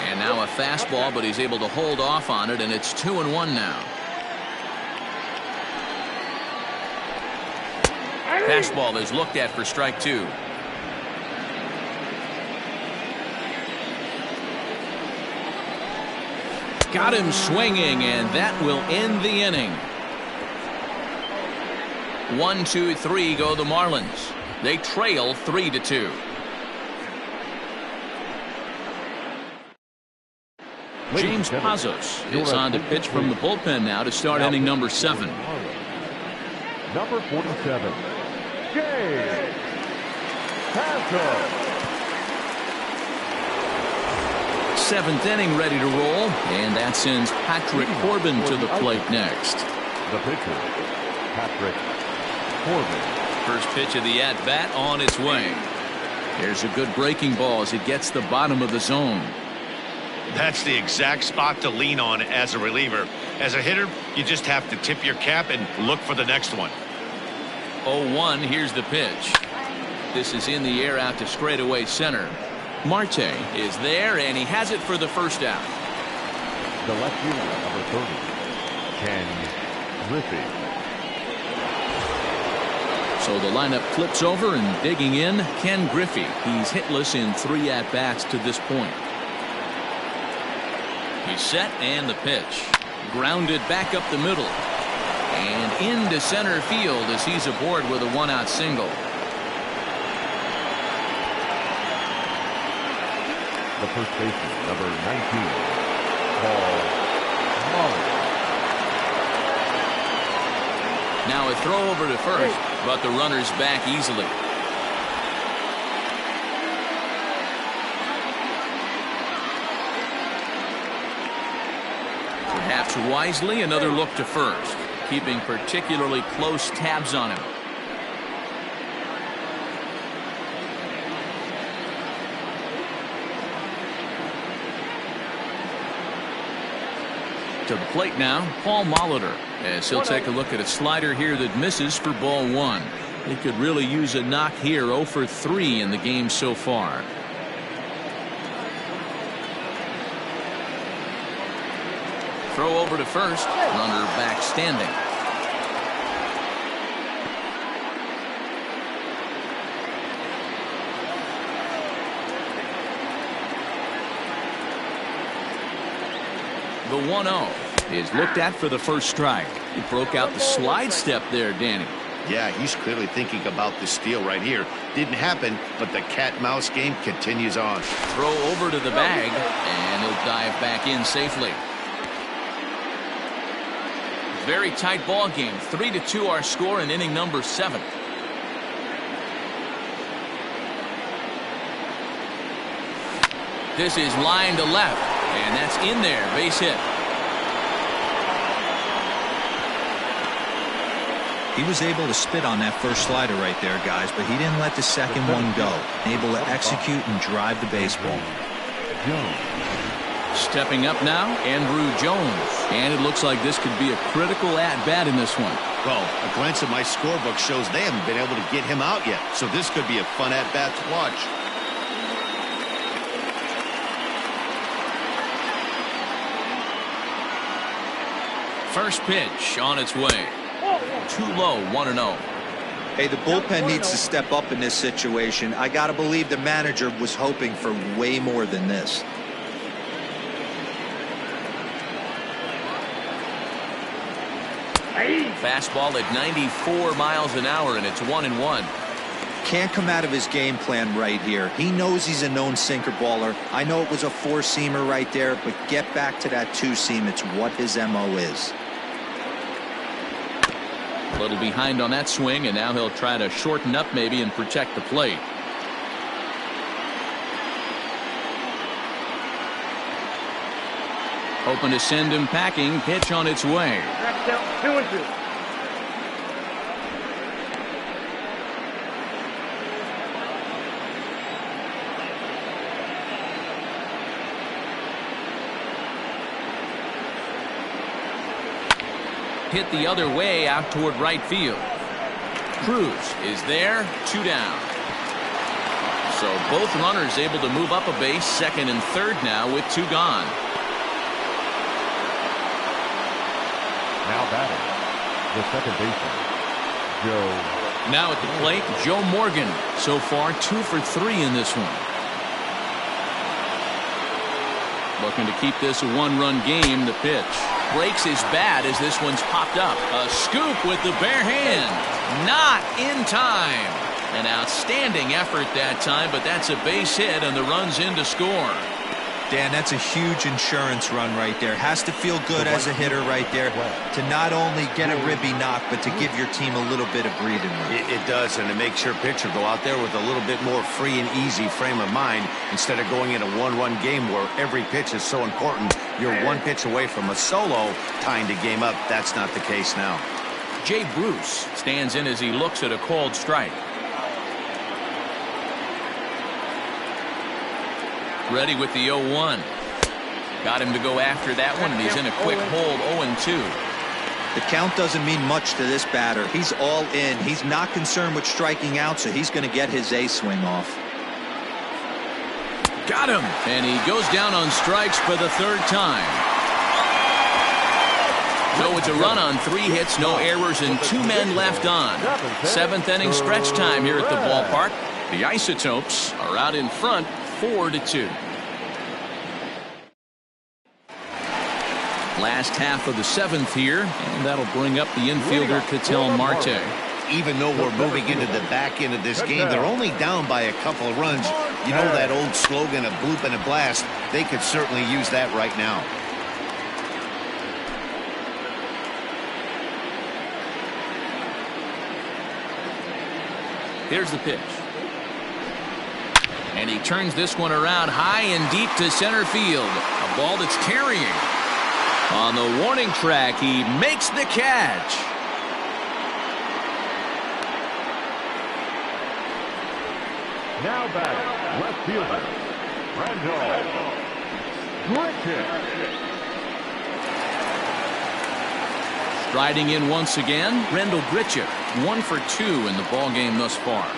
And now a fastball, but he's able to hold off on it, and it's 2-1 now. Fastball is looked at for strike 2. Got him swinging, and that will end the inning. 1, 2, 3 go the Marlins. They trail 3-2. James Pazos is on to pitch from the bullpen now to start inning number 7. Number 47, James Pazos. 7th inning ready to roll, and that sends Patrick Corbin to the plate next. The pitcher, Patrick Corbin. First pitch of the at-bat on its way. There's a good breaking ball as it gets the bottom of the zone. That's the exact spot to lean on as a reliever. As a hitter, you just have to tip your cap and look for the next one. 0-1, here's the pitch. This is in the air out to straightaway center. Marte is there, and he has it for the first out. The left fielder, number 30, Ken Griffey. So the lineup flips over, and digging in, Ken Griffey. He's hitless in 3 at-bats to this point. He's set, and the pitch. Grounded back up the middle. And into center field as he's aboard with a 1-out single. The first baseman, number 19, Paul Molly. Now a throw over to first, but the runner's back easily. Perhaps wisely, another look to first, keeping particularly close tabs on him. To the plate now, Paul Molitor, as he'll take a look at a slider here that misses for ball 1. He could really use a knock here. 0 for 3 in the game so far. Throw over to first. Runner back standing. The 1-0. is looked at for the first strike. He broke out the slide step there, Danny. Yeah, he's clearly thinking about the steal right here. Didn't happen, but the cat-mouse game continues on. Throw over to the bag, and he'll dive back in safely. Very tight ball game. 3-2 our score in inning number 7. This is line to left, and that's in there. Base hit. He was able to spit on that first slider right there, guys, but he didn't let the second one go. Able to execute and drive the baseball. Stepping up now, Andrew Jones. And it looks like this could be a critical at-bat in this one. Well, a glance at my scorebook shows they haven't been able to get him out yet, so this could be a fun at-bat to watch. First pitch on its way. Too low, 1-0. Hey, the bullpen needs to step up in this situation. I got to believe the manager was hoping for way more than this. Fastball at 94 miles an hour, and it's 1-1. Can't come out of his game plan right here. He knows he's a known sinker baller. I know it was a 4-seamer right there, but get back to that 2-seam. It's what his MO is. A little behind on that swing, and now he'll try to shorten up maybe and protect the plate. Hoping to send him packing. Pitch on its way. That's out 2-2. Hit the other way out toward right field. Cruz is there, 2 down. So both runners able to move up a base, second and third now with 2 gone. Now batting, the second baseman, Joe. Now at the plate, Joe Morgan. So far 2 for 3 in this one. Looking to keep this a 1-run game. The pitch breaks his bat as this one's popped up. A scoop with the bare hand. Not in time. An outstanding effort that time, but that's a base hit and the run's in to score. Dan, that's a huge insurance run right there. Has to feel good as a hitter right there to not only get a ribby knock, but to give your team a little bit of breathing room. It does, and it makes your pitcher go out there with a little bit more free and easy frame of mind instead of going in a 1-run game where every pitch is so important. You're 1 pitch away from a solo, tying the game up. That's not the case now. Jay Bruce stands in as he looks at a called strike. Ready with the 0-1. Got him to go after that one, and he's in a quick hold, 0-2. The count doesn't mean much to this batter. He's all in. He's not concerned with striking out, so he's going to get his A swing off. Got him, and he goes down on strikes for the 3rd time. So it's a run on 3 hits, no errors, and 2 men left on. 7th inning stretch time here at the ballpark. The Isotopes are out in front, 4-2. Last half of the 7th here, and that'll bring up the infielder Ketel Marte. Even though we're moving into the back end of this game, they're only down by a couple of runs. You know that old slogan, a bloop and a blast? They could certainly use that right now. Here's the pitch. And he turns this one around high and deep to center field. A ball that's carrying. On the warning track, he makes the catch. Now batting, left fielder, Randall Grichuk. Striding in once again, Rendell Grichuk, 1 for 2 in the ball game thus far.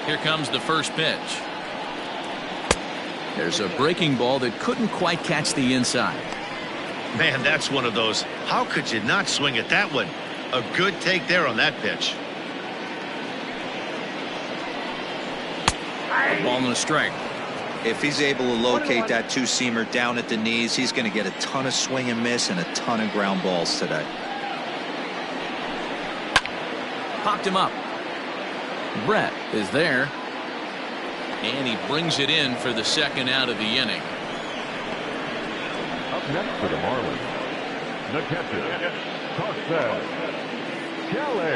Here comes the first pitch. There's a breaking ball that couldn't quite catch the inside. Man, that's one of those. How could you not swing at that one? A good take there on that pitch. A ball and a strike. If he's able to locate that two-seamer down at the knees, he's going to get a ton of swing and miss and a ton of ground balls today. Popped him up. Brett is there. And he brings it in for the second out of the inning. Up next for the Marlins, the catcher, Corbin. Kelly.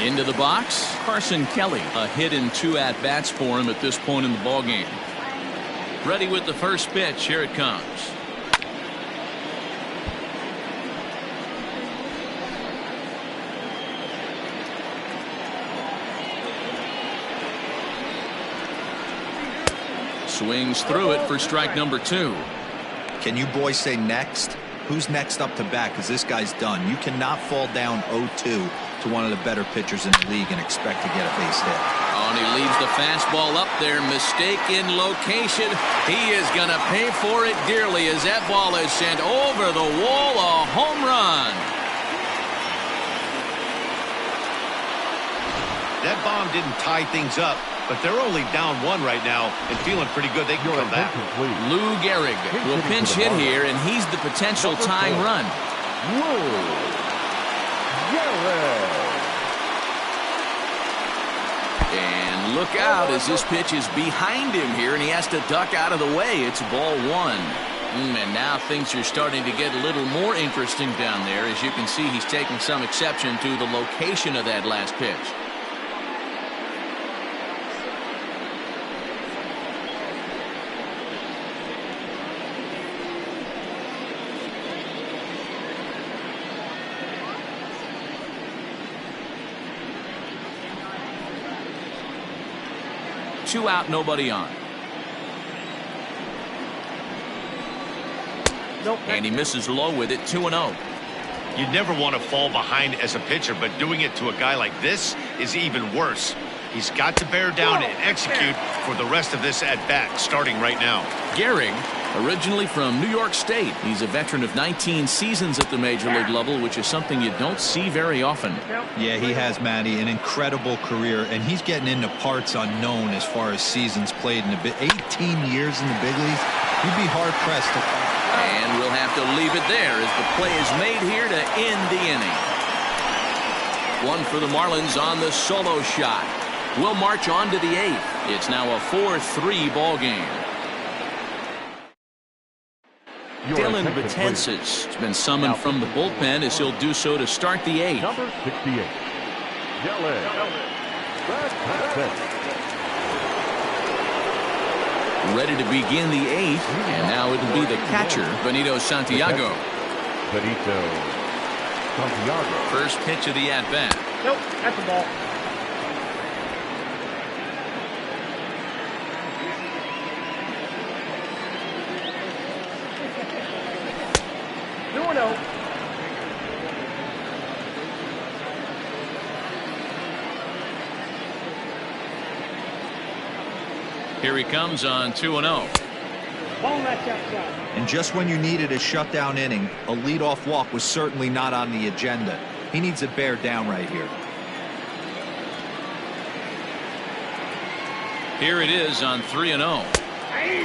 Into the box, Carson Kelly. A hit and 2 at-bats for him at this point in the ballgame. Ready with the first pitch. Here it comes. Swings through it for strike number 2. Can you boys say next? Who's next up to bat? Because this guy's done. You cannot fall down 0-2 to one of the better pitchers in the league and expect to get a base hit. Oh, and he leaves the fastball up there. Mistake in location. He is going to pay for it dearly as that ball is sent over the wall. A home run. That bomb didn't tie things up, but they're only down 1 right now and feeling pretty good. They can come back. Lou Gehrig will pinch hit here, and he's the potential tying run. And look out as this pitch is behind him here, and he has to duck out of the way. It's ball 1. And now things are starting to get a little more interesting down there. As you can see, he's taking some exception to the location of that last pitch. Two out, nobody on. Nope. And he misses low with it, 2-0. You never want to fall behind as a pitcher, but doing it to a guy like this is even worse. He's got to bear down and execute for the rest of this at-bat, starting right now. Gehrig, originally from New York State. He's a veteran of 19 seasons at the major league level, which is something you don't see very often. Yeah, he has, Matty, an incredible career, and he's getting into parts unknown as far as seasons played in the 18 years in the big leagues. You'd be hard-pressed to find. And we'll have to leave it there as the play is made here to end the inning. One for the Marlins on the solo shot. We'll march on to the 8th. It's now a 4-3 ball game. Dylan Betances has been summoned from the bullpen as he'll do so to start the 8th. Number 68, Ready to begin the 8th, and now it'll be the catcher, Benito Santiago. First pitch of the at-bat. Nope, that's a ball. No. Here he comes on 2-0. Ball that's outside. And just when you needed a shutdown inning, a leadoff walk was certainly not on the agenda. He needs to bear down right here. Here it is on 3-0.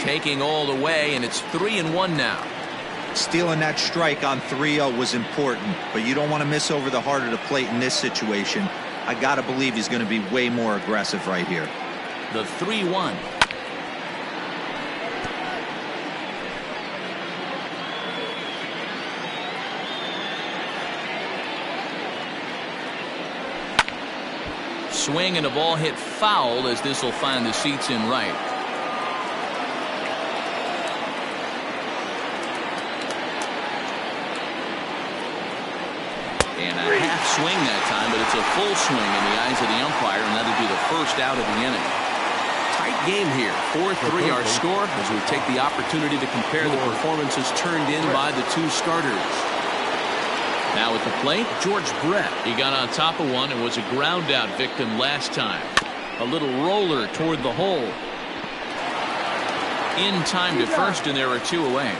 Taking all the way, and it's 3-1 now. Stealing that strike on 3-0 was important, but you don't want to miss over the heart of the plate in this situation. I got to believe he's going to be way more aggressive right here. The 3-1. Swing and a ball hit foul as this will find the seats in right. And a half swing that time, but it's a full swing in the eyes of the umpire, and that'll be the first out of the inning. Tight game here. 4-3 our score as we take the opportunity to compare the performances turned in by the two starters. Now at the plate, George Brett. He got on top of one and was a ground out victim last time. A little roller toward the hole. In time to first, and there are 2 away.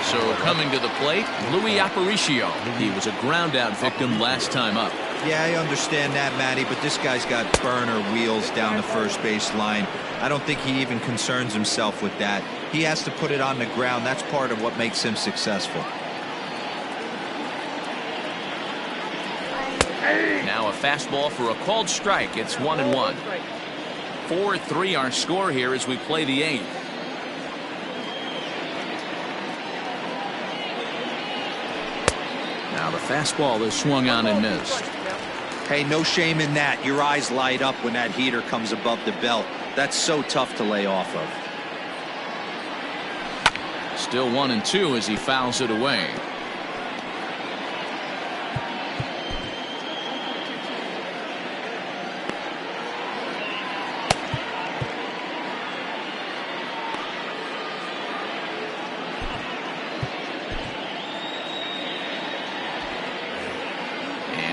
So coming to the plate, Louis Aparicio. He was a ground out victim last time up. Yeah, I understand that, Matty, but this guy's got burner wheels down the first base line. I don't think he even concerns himself with that. He has to put it on the ground. That's part of what makes him successful. Now a fastball for a called strike. It's 1-1. 4-3 our score here as we play the 8th. Now the fastball is swung on and missed. Hey, no shame in that. Your eyes light up when that heater comes above the belt. That's so tough to lay off of. Still 1-2 as he fouls it away.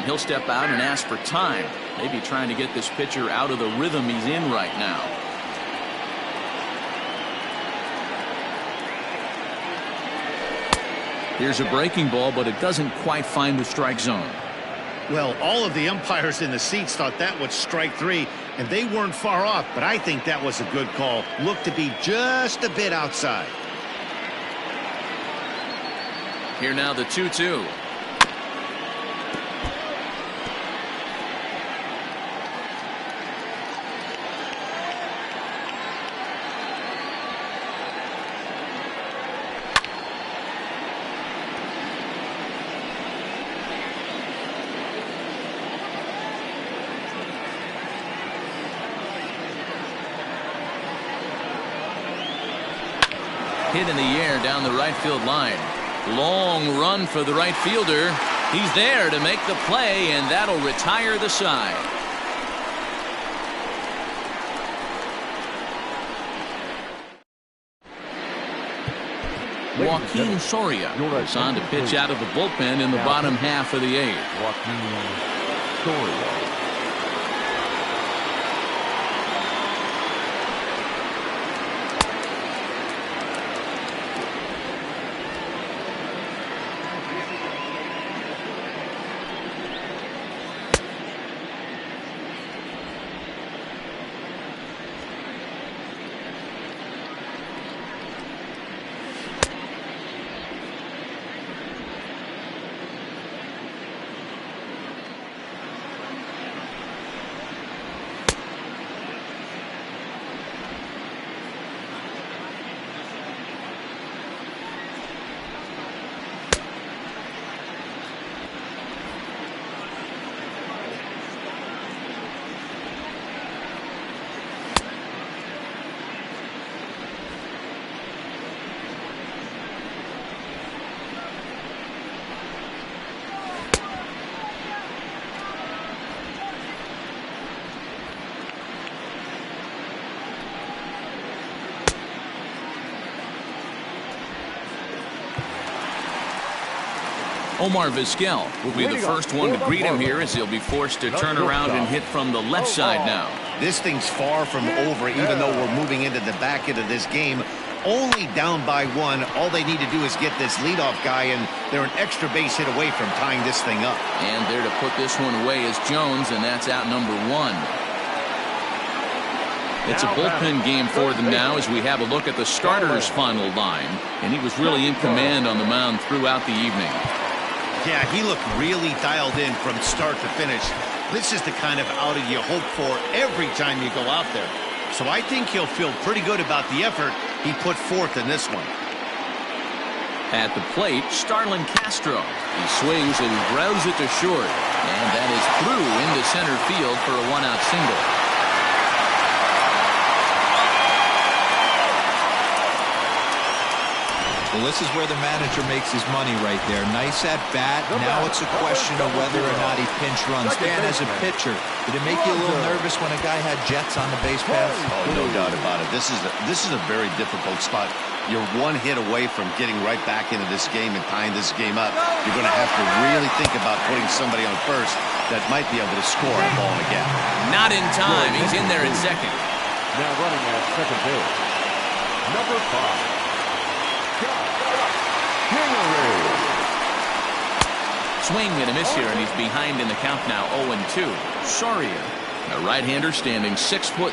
He'll step out and ask for time. Maybe trying to get this pitcher out of the rhythm he's in right now. Here's a breaking ball, but it doesn't quite find the strike zone. Well, all of the umpires in the seats thought that was strike 3, and they weren't far off, but I think that was a good call. Looked to be just a bit outside. Here now the 2-2. Hit in the air down the right field line. Long run for the right fielder. He's there to make the play, and that'll retire the side. Joaquin Soria is on to pitch out of the bullpen in the bottom half of the 8th. Joaquin Soria. Omar Vizquel will be the first one to greet him here as he'll be forced to turn around and hit from the left side now. This thing's far from over, even though we're moving into the back end of this game. Only down by 1. All they need to do is get this leadoff guy, and they're an extra base hit away from tying this thing up. And there to put this one away is Jones, and that's out number 1. It's a bullpen game for them now as we have a look at the starter's final line, and he was really in command on the mound throughout the evening. Yeah, he looked really dialed in from start to finish. This is the kind of outing you hope for every time you go out there. So I think he'll feel pretty good about the effort he put forth in this one. At the plate, Starlin Castro. He swings and grounds it to short. And that is through into center field for a 1-out single. Well, this is where the manager makes his money right there. Nice at bat. Now it's a question of whether or not he pinch runs. Dan, as a pitcher, did it make you a little nervous when a guy had jets on the base paths? Oh, no doubt about it. This is a very difficult spot. You're one hit away from getting right back into this game and tying this game up. You're going to have to really think about putting somebody on first that might be able to score a ball in a gap. Not in time. He's in there at second. Now running at second base, number 5. Swing and a miss here, and he's behind in the count now, 0-2. Soria, a right-hander standing 6'3".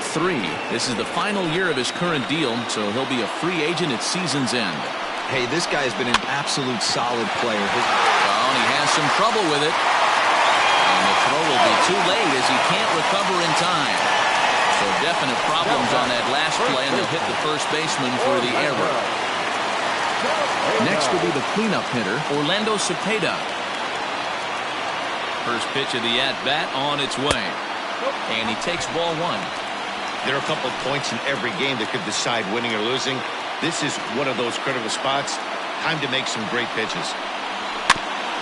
This is the final year of his current deal, so he'll be a free agent at season's end. Hey, this guy has been an absolute solid player. Well, he has some trouble with it. And the throw will be too late as he can't recover in time. So definite problems on that last play, and they'll hit the first baseman for the error. Next will be the cleanup hitter, Orlando Cepeda. First pitch of the at-bat on its way. And he takes ball 1. There are a couple of points in every game that could decide winning or losing. This is one of those critical spots. Time to make some great pitches.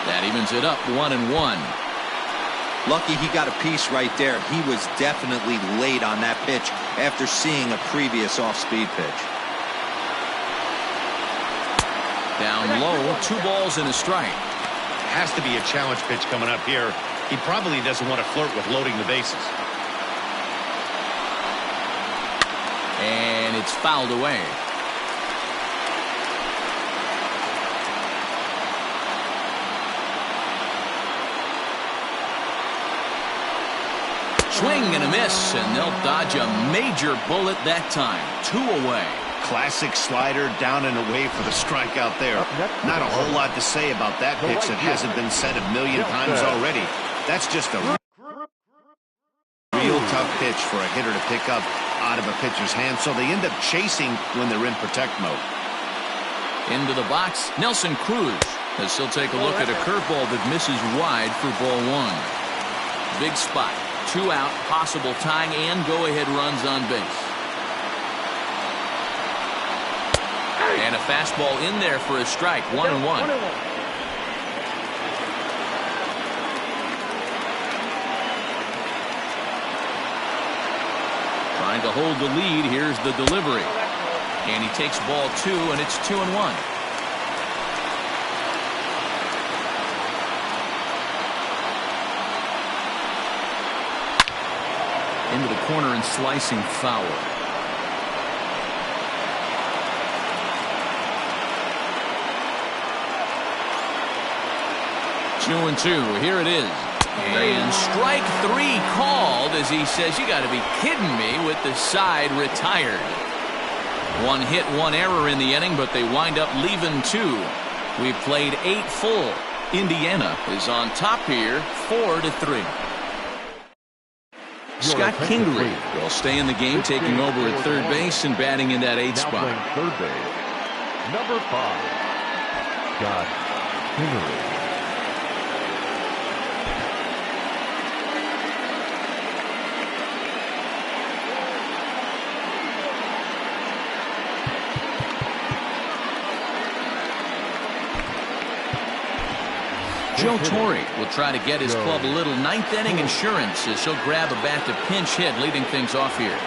That evens it up, 1-1. Lucky he got a piece right there. He was definitely late on that pitch after seeing a previous off-speed pitch. Down low, 2 balls and a strike. Has to be a challenge pitch coming up here. He probably doesn't want to flirt with loading the bases. And it's fouled away. Swing and a miss, and they'll dodge a major bullet that time. 2 away. Classic slider down and away for the strikeout there. Not a whole lot to say about that pitch that hasn't been said a million times already. That's just a real tough pitch for a hitter to pick up out of a pitcher's hand, so they end up chasing when they're in protect mode. Into the box, Nelson Cruz, as he'll take a look at a curveball that misses wide for ball 1. Big spot, 2 out, possible tying and go-ahead runs on base. And a fastball in there for a strike, 1-1. Trying to hold the lead. Here's the delivery. And he takes ball 2, and it's 2-1. Into the corner and slicing foul. 2-2. Here it is. And strike 3 called as he says, you got to be kidding me, with the side retired. 1 hit, 1 error in the inning, but they wind up leaving 2. We've played 8 full. Indiana is on top here, 4-3. Scott Kingery will stay in the game, taking over at third base and batting in that 8th spot. Third base, number 5, Scott Kingery. Joe Torre will try to get his club a little 9th inning insurance as he'll grab a bat to pinch hit, leading things off here.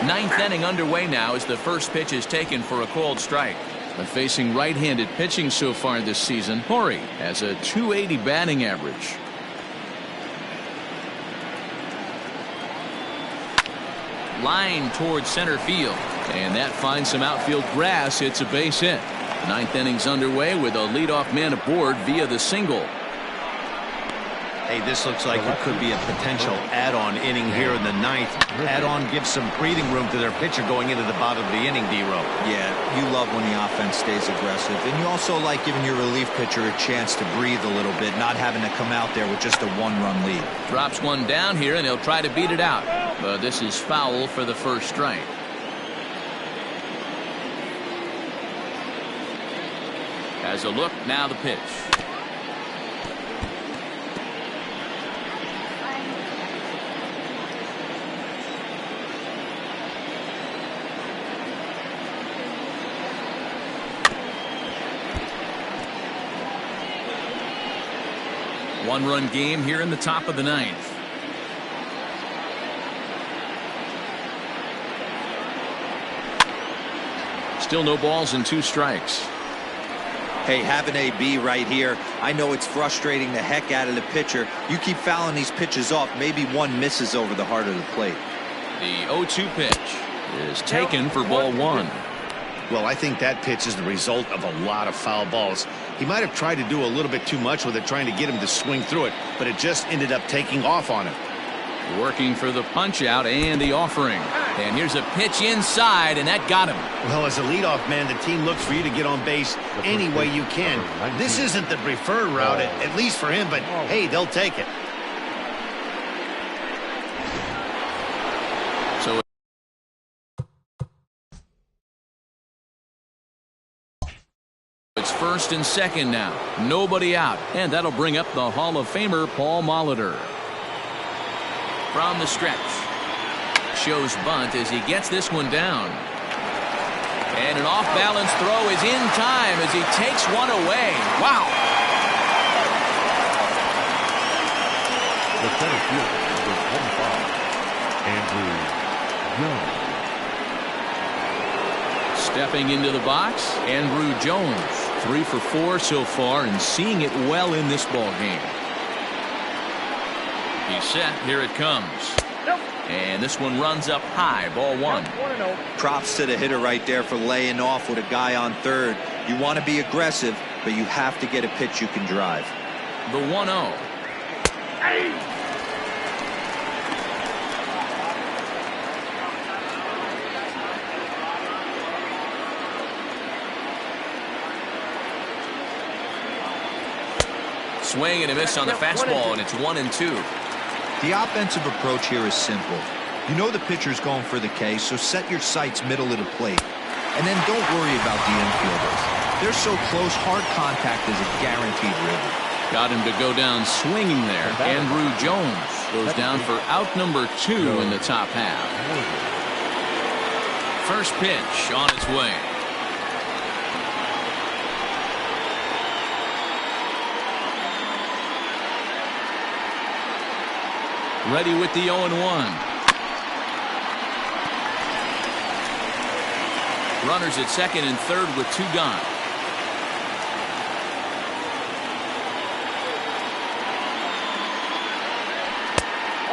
Ninth inning underway now as the first pitch is taken for a called strike. But facing right-handed pitching so far this season, Torre has a .280 batting average. Line towards center field, and that finds some outfield grass. It's a base hit. 9th inning's underway with a leadoff man aboard via the single. Hey, this looks like it could be a potential add-on inning here in the 9th. Add-on gives some breathing room to their pitcher going into the bottom of the inning, D-Row. Yeah, you love when the offense stays aggressive, and you also like giving your relief pitcher a chance to breathe a little bit, not having to come out there with just a 1-run lead. Drops one down here, and he'll try to beat it out. But this is foul for the first strike. Has a look, now the pitch. One-run game here in the top of the ninth. Still no balls and 2 strikes. Hey, have an AB right here. I know it's frustrating the heck out of the pitcher. You keep fouling these pitches off, maybe one misses over the heart of the plate. The 0-2 pitch is taken for ball 1. Well, I think that pitch is the result of a lot of foul balls. He might have tried to do a little bit too much with it, trying to get him to swing through it, but it just ended up taking off on him. Working for the punch out and the offering. And here's a pitch inside, and that got him. Well, as a leadoff man, the team looks for you to get on base any way you can. This isn't the preferred route, at least for him, but hey, they'll take it. So it's first and second now. Nobody out. And that'll bring up the Hall of Famer Paul Molitor. From the stretch. Shows bunt as he gets this one down. And an off-balance throw is in time as he takes one away. Wow. The center fielder, number 25, Andrew Jones. Stepping into the box, Andrew Jones. 3 for 4 so far and seeing it well in this ball game. He's set. Here it comes. And this one runs up high. Ball 1. Props to the hitter right there for laying off with a guy on third. You want to be aggressive, but you have to get a pitch you can drive. The 1-0. Swing and a miss on the fastball, and it's 1-2. The offensive approach here is simple. You know the pitcher's going for the K, so set your sights middle of the plate. And then don't worry about the infielders. They're so close, hard contact is a guaranteed ribby. Got him to go down swinging there. Andrew Jones goes down for out number 2 in the top half. First pitch on its way. Ready with the 0-1. Runners at second and third with 2 gone.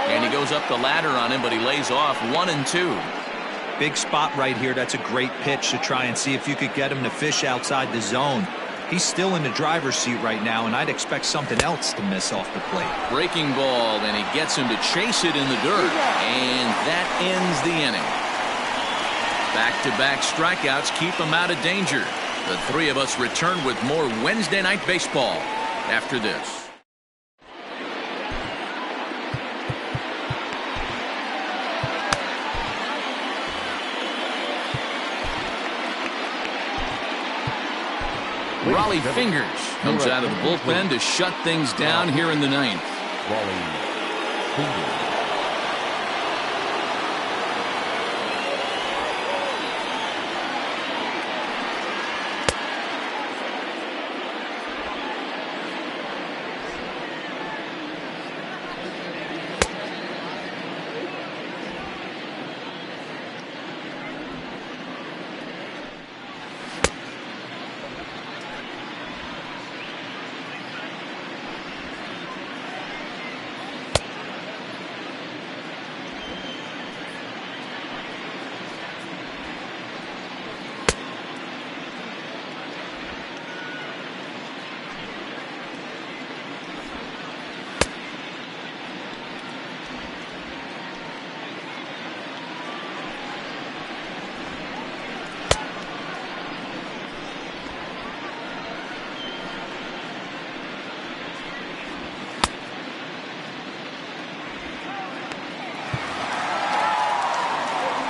And he goes up the ladder on him, but he lays off 1-2. Big spot right here. That's a great pitch to try and see if you could get him to fish outside the zone. He's still in the driver's seat right now, and I'd expect something else to miss off the plate. Breaking ball, and he gets him to chase it in the dirt. And that ends the inning. Back-to-back strikeouts keep him out of danger. The 3 of us return with more Wednesday Night Baseball after this. Raleigh Fingers comes out of the bullpen to shut things down here in the 9th. Raleigh Fingers.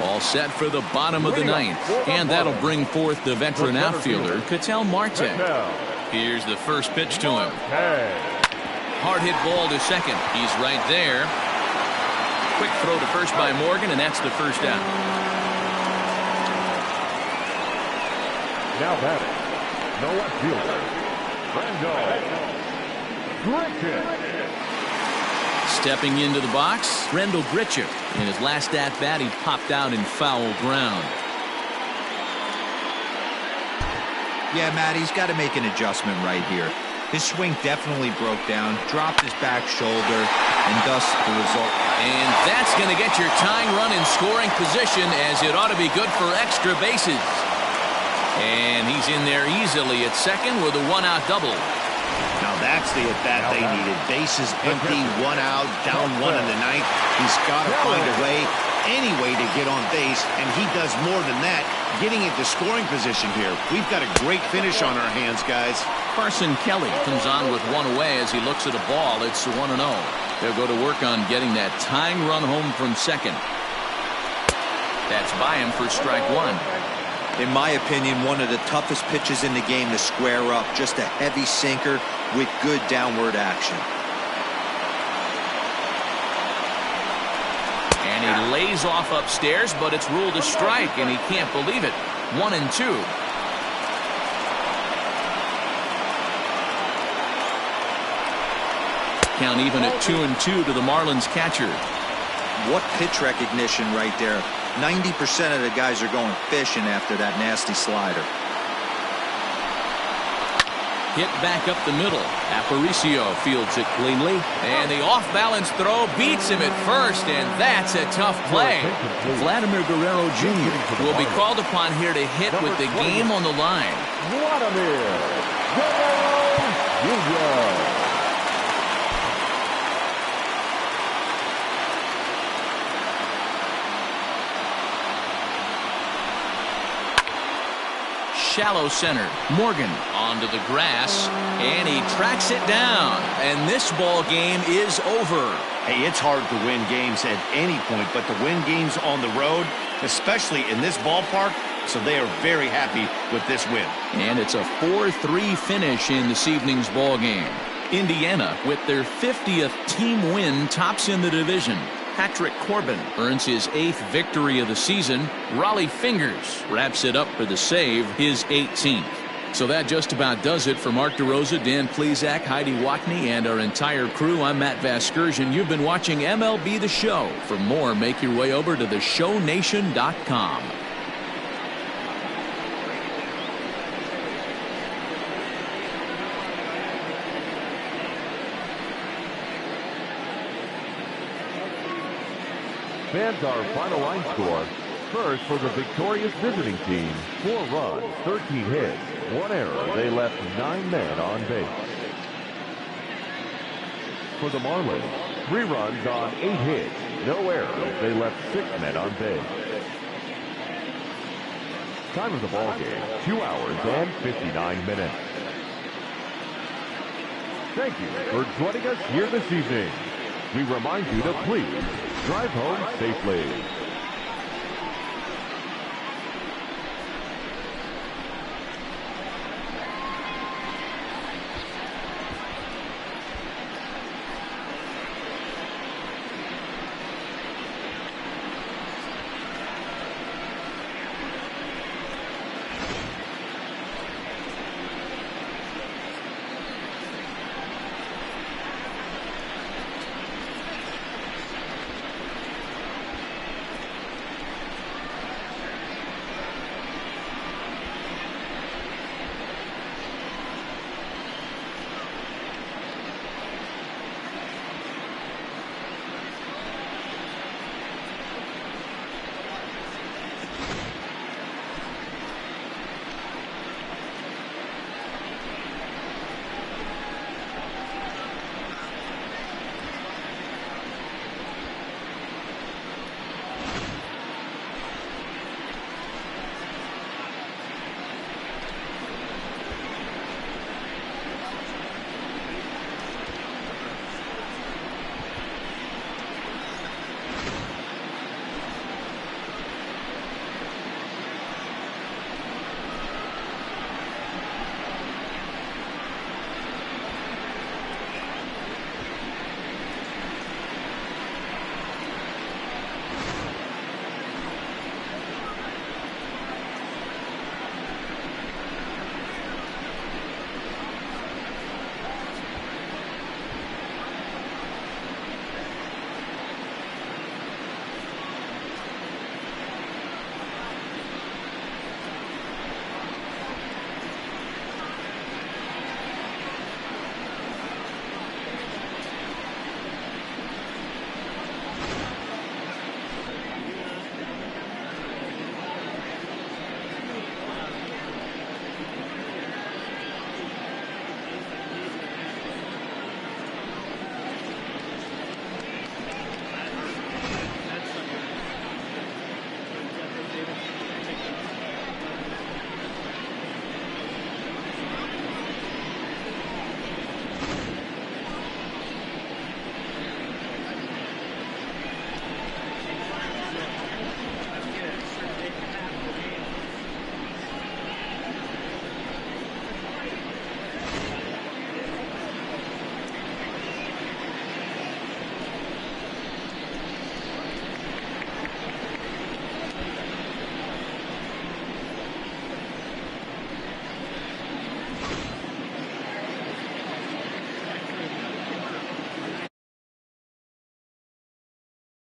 All set for the bottom of the 9th. And that'll bring forth the veteran outfielder, Ketel Marte. Here's the first pitch to him. Hard hit ball to second. He's right there. Quick throw to first by Morgan, and that's the first out. Now batting, no left fielder, Brando Griffin. Stepping into the box, Rendell Gritchick. In his last at-bat, he popped out in foul ground. Yeah, Matt, he's got to make an adjustment right here. His swing definitely broke down, dropped his back shoulder, and thus the result. And that's going to get your tying run in scoring position, as it ought to be good for extra bases. And he's in there easily at second with a one-out double. Now that's the at-bat they needed. Bases empty, one out, down one in the ninth. He's got to find a way, any way to get on base, and he does more than that, getting into scoring position here. We've got a great finish on our hands, guys. Carson Kelly comes on with one away as he looks at a ball. It's 1-0. They'll go to work on getting that tying run home from second. That's by him for strike one. In my opinion, one of the toughest pitches in the game to square up. Just a heavy sinker with good downward action. And he lays off upstairs, but it's ruled a strike, and he can't believe it. 1-2. Count even at 2-2 to the Marlins catcher. What pitch recognition right there. 90% of the guys are going fishing after that nasty slider. Hit back up the middle. Aparicio fields it cleanly. And the off-balance throw beats him at first, and that's a tough play. Vladimir Guerrero Jr. will be called upon here to hit with the game on the line. Vladimir Guerrero Jr. Shallow center. Morgan onto the grass, and he tracks it down. And this ball game is over. Hey, it's hard to win games at any point, but to win games on the road, especially in this ballpark, so they are very happy with this win. And it's a 4-3 finish in this evening's ball game. Indiana, with their 50th team win, tops in the division. Patrick Corbin earns his 8th victory of the season. Raleigh Fingers wraps it up for the save, his 18th. So that just about does it for Mark DeRosa, Dan Plesac, Heidi Watney, and our entire crew. I'm Matt Vasgersian. You've been watching MLB The Show. For more, make your way over to theshownation.com. Fans, our final line score. First, for the victorious visiting team, 4 runs, 13 hits, 1 error. They left 9 men on base. For the Marlins, 3 runs on 8 hits, no errors. They left 6 men on base. Time of the ball game, 2 hours and 59 minutes. Thank you for joining us here this evening. We remind you to please drive home safely.